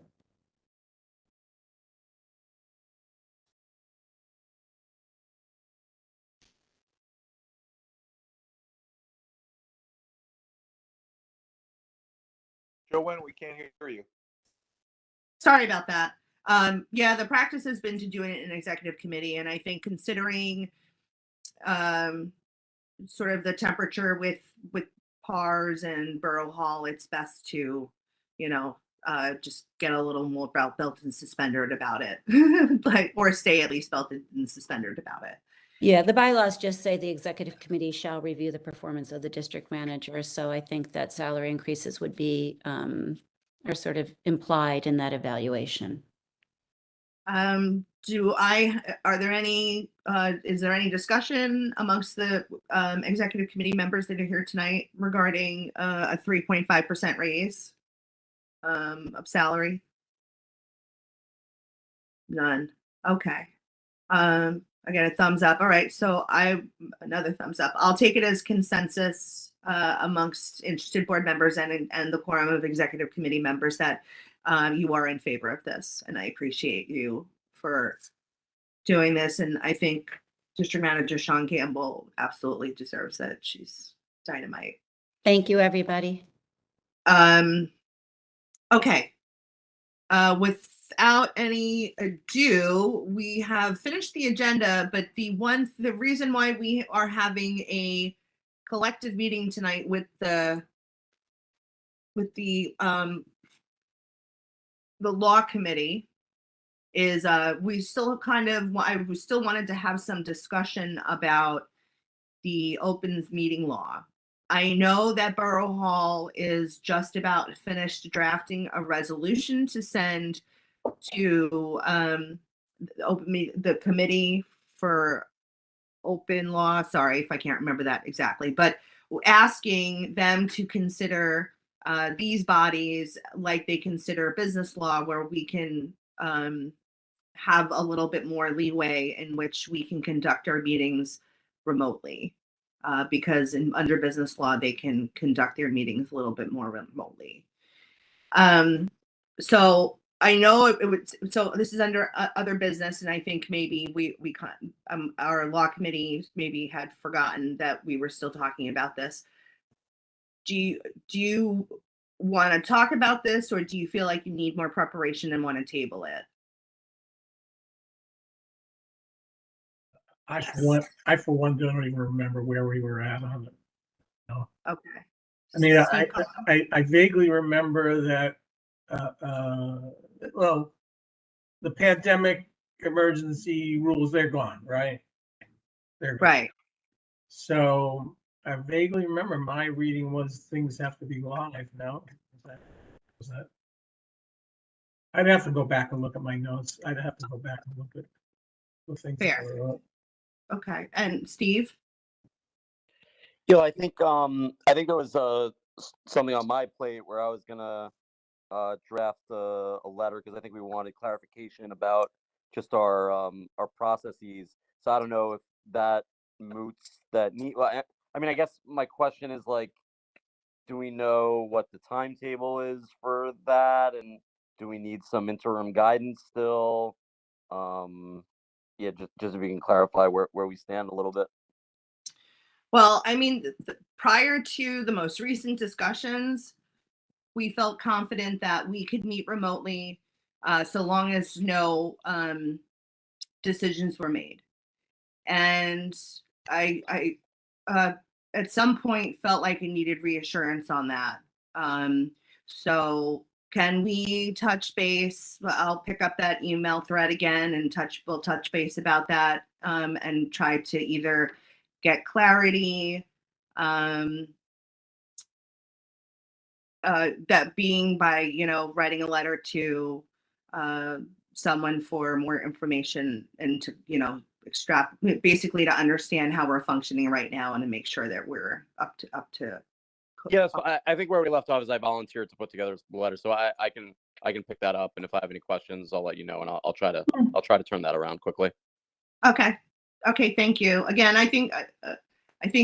A: Joanne, we can't hear you.
B: Sorry about that. Yeah, the practice has been to do it in executive committee, and I think considering sort of the temperature with PARS and Borough Hall, it's best to, you know, just get a little more belt and suspended about it, like, or stay at least belted and suspended about it.
G: Yeah, the bylaws just say the executive committee shall review the performance of the district manager. So I think that salary increases would be are sort of implied in that evaluation.
B: Are there any, is there any discussion amongst the executive committee members that are here tonight regarding a 3.5% raise of salary? None. Okay. I get a thumbs up. All right. So another thumbs up. I'll take it as consensus amongst interested board members and the quorum of executive committee members that you are in favor of this. And I appreciate you for doing this. And I think District Manager Sean Campbell absolutely deserves it. She's dynamite.
G: Thank you, everybody.
B: Okay. Without any ado, we have finished the agenda, but the reason why we are having a collective meeting tonight with the law committee is we still I still wanted to have some discussion about the open meeting law. I know that Borough Hall is just about finished drafting a resolution to send to the committee for open law. Sorry if I can't remember that exactly, but asking them to consider these bodies like they consider business law, where we can have a little bit more leeway in which we can conduct our meetings remotely. Because under business law, they can conduct their meetings a little bit more remotely. So I know it would. So this is under other business, and I think maybe our law committee maybe had forgotten that we were still talking about this. Do you want to talk about this, or do you feel like you need more preparation and want to table it?
K: I for one don't even remember where we were at on it. No.
B: Okay.
K: I mean,
B: Steve,
K: I vaguely remember that, well, the pandemic emergency rules, they're gone, right? They're gone.
B: right.
K: So I vaguely remember my reading was things have to be live now. Was that? I'd have to go back and look at my notes. I'd have to go back and look at the things that
B: Fair.
K: were up.
B: Okay. And Steve?
F: Yeah, I think there was something on my plate where I was gonna draft a letter, because I think we wanted clarification about just our processes. So I don't know if that moots that need. Well, I mean, I guess my question is, like, do we know what the timetable is for that, and do we need some interim guidance still? Yeah, just if we can clarify where we stand a little bit.
B: Well, I mean, prior to the most recent discussions, we felt confident that we could meet remotely, so long as no decisions were made. And I at some point felt like I needed reassurance on that. So can we touch base? I'll pick up that email thread again and we'll touch base about that, and try to either get clarity, that being by, writing a letter to someone for more information, and to, basically to understand how we're functioning right now, and to make sure that we're up to.
F: Yeah, so I think where we left off is I volunteered to put together the letter, so I can pick that up, and if I have any questions, I'll let you know, and I'll try to turn that around quickly.
B: Okay. Thank you. Again, I think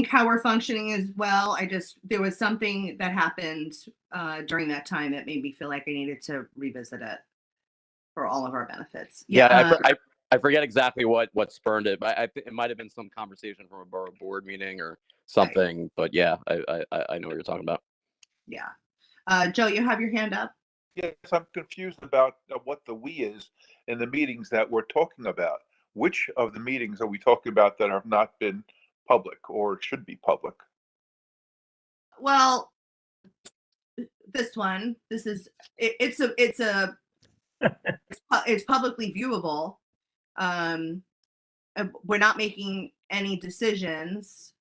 B: how we're functioning is well. There was something that happened during that time that made me feel like I needed to revisit it for all of our benefits.
F: Yeah, I forget exactly what spurned it, but it might have been some conversation from a borough board meeting or something. Right. But yeah, I know what you're talking about.
B: Yeah. Joe, you have your hand up.
A: Yes, I'm confused about what the we is in the meetings that we're talking about. Which of the meetings are we talking about that have not been public or should be public?
B: Well, this one, it's publicly viewable. We're not making any decisions.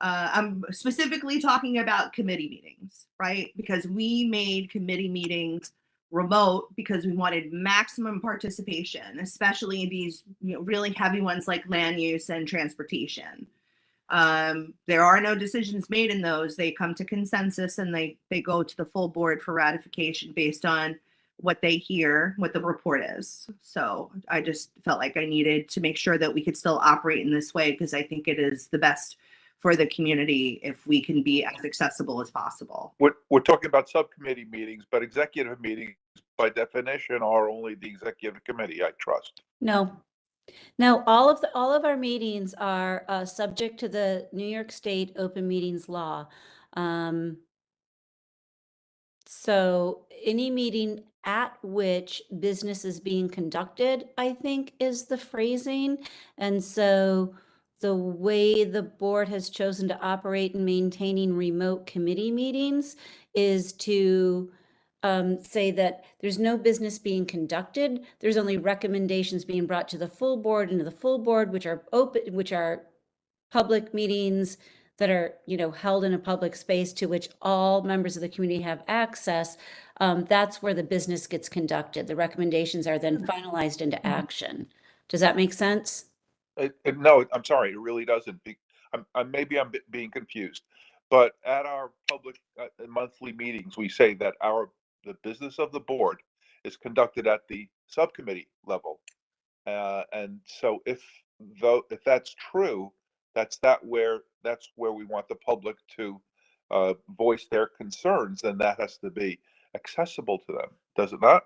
B: I'm specifically talking about committee meetings, right? Because we made committee meetings remote because we wanted maximum participation, especially these really heavy ones like land use and transportation. There are no decisions made in those. They come to consensus, and they go to the full board for ratification based on what they hear, what the report is. So I just felt like I needed to make sure that we could still operate in this way, because I think it is the best for the community if we can be as accessible as possible.
A: We're talking about subcommittee meetings, but executive meetings by definition are only the executive committee, I trust.
G: No, all of our meetings are subject to the New York State Open Meetings Law. So any meeting at which business is being conducted, I think, is the phrasing. And so the way the board has chosen to operate in maintaining remote committee meetings is to say that there's no business being conducted. There's only recommendations being brought to the full board and to the full board, which are open, which are public meetings that are, held in a public space to which all members of the community have access. That's where the business gets conducted. The recommendations are then finalized into action. Does that make sense?
A: No, I'm sorry, it really doesn't. Maybe I'm being confused, but at our public monthly meetings, we say that the business of the board is conducted at the subcommittee level, and so if that's true, that's where we want the public to voice their concerns, and that has to be accessible to them, does it not?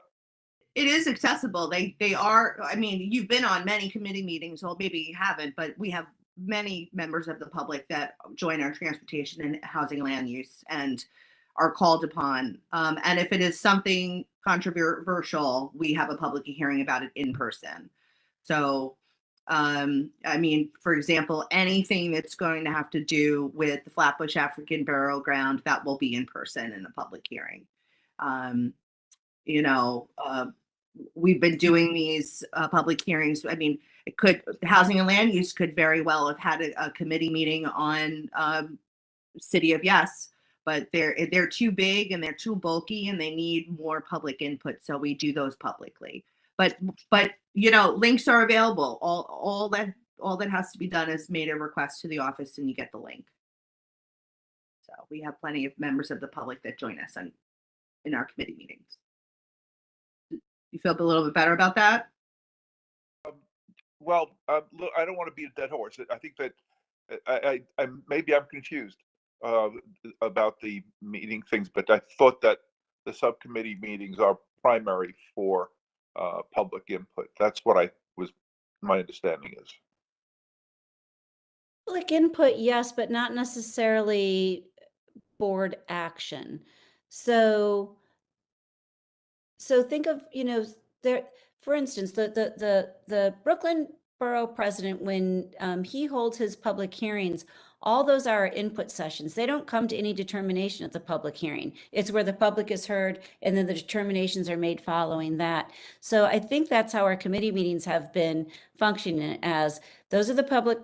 B: It is accessible. They are, I mean, you've been on many committee meetings, well, maybe you haven't, but we have many members of the public that join our transportation and housing land use and are called upon. And if it is something controversial, we have a public hearing about it in person. So, I mean, for example, anything that's going to have to do with the Flatbush African Burial Ground, that will be in person in a public hearing. We've been doing these public hearings. I mean, housing and land use could very well have had a committee meeting on City of Yes, but they're too big and they're too bulky and they need more public input. So we do those publicly. But links are available. All that has to be done is made a request to the office and you get the link. So we have plenty of members of the public that join us in our committee meetings. You feel a little bit better about that?
A: Well, look, I don't want to beat a dead horse. I think that maybe I'm confused about the meeting things, but I thought that the subcommittee meetings are primary for public input. That's what my understanding is.
G: Public input, yes, but not necessarily board action. So think of, there, for instance, the Brooklyn Borough president, when he holds his public hearings, all those are input sessions. They don't come to any determination at the public hearing. It's where the public is heard and then the determinations are made following that. So I think that's how our committee meetings have been functioning, as those are the public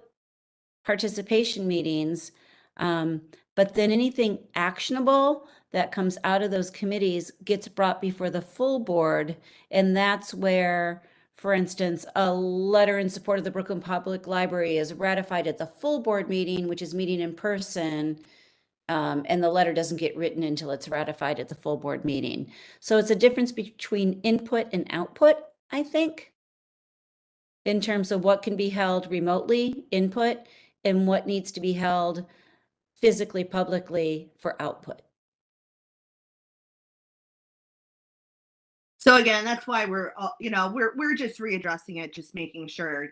G: participation meetings. But then anything actionable that comes out of those committees gets brought before the full board. And that's where, for instance, a letter in support of the Brooklyn Public Library is ratified at the full board meeting, which is meeting in person. And the letter doesn't get written until it's ratified at the full board meeting. So it's a difference between input and output, I think, in terms of what can be held remotely, input, and what needs to be held physically, publicly for output.
B: So again, that's why we're just readdressing it, just making sure,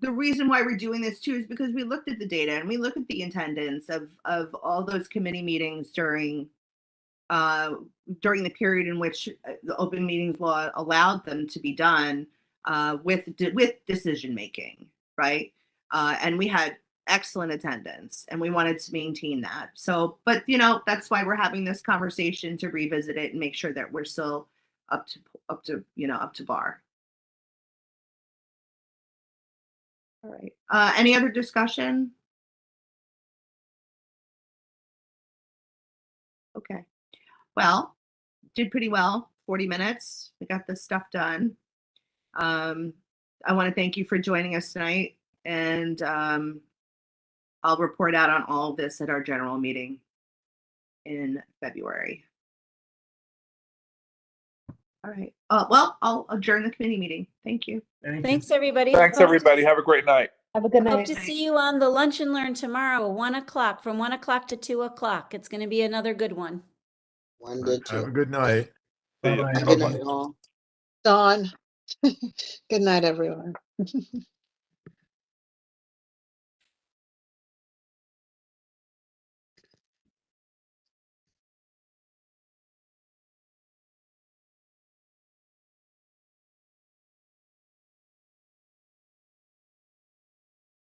B: the reason why we're doing this too is because we looked at the data and we look at the attendance of all those committee meetings during the period in which the open meetings law allowed them to be done with decision making, right? And we had excellent attendance and we wanted to maintain that. So, but that's why we're having this conversation, to revisit it and make sure that we're still up to bar. All right. Any other discussion? Okay. Well, did pretty well. 40 minutes. We got this stuff done. I want to thank you for joining us tonight, and I'll report out on all of this at our general meeting in February. All right. Well, I'll adjourn the committee meeting. Thank you.
G: Thanks, everybody.
A: Thanks, everybody. Have a great night.
J: Have a good
G: Hope
J: night.
G: to see you on the Lunch and Learn tomorrow, 1 o'clock, from 1 o'clock to 2 o'clock. It's going to be another good one.
E: One did
C: Have a
E: too.
C: good night.
A: See ya.
K: Bye-bye.
E: Have a good
A: Bye-bye.
E: night, all.
I: Dawn. Good night, everyone.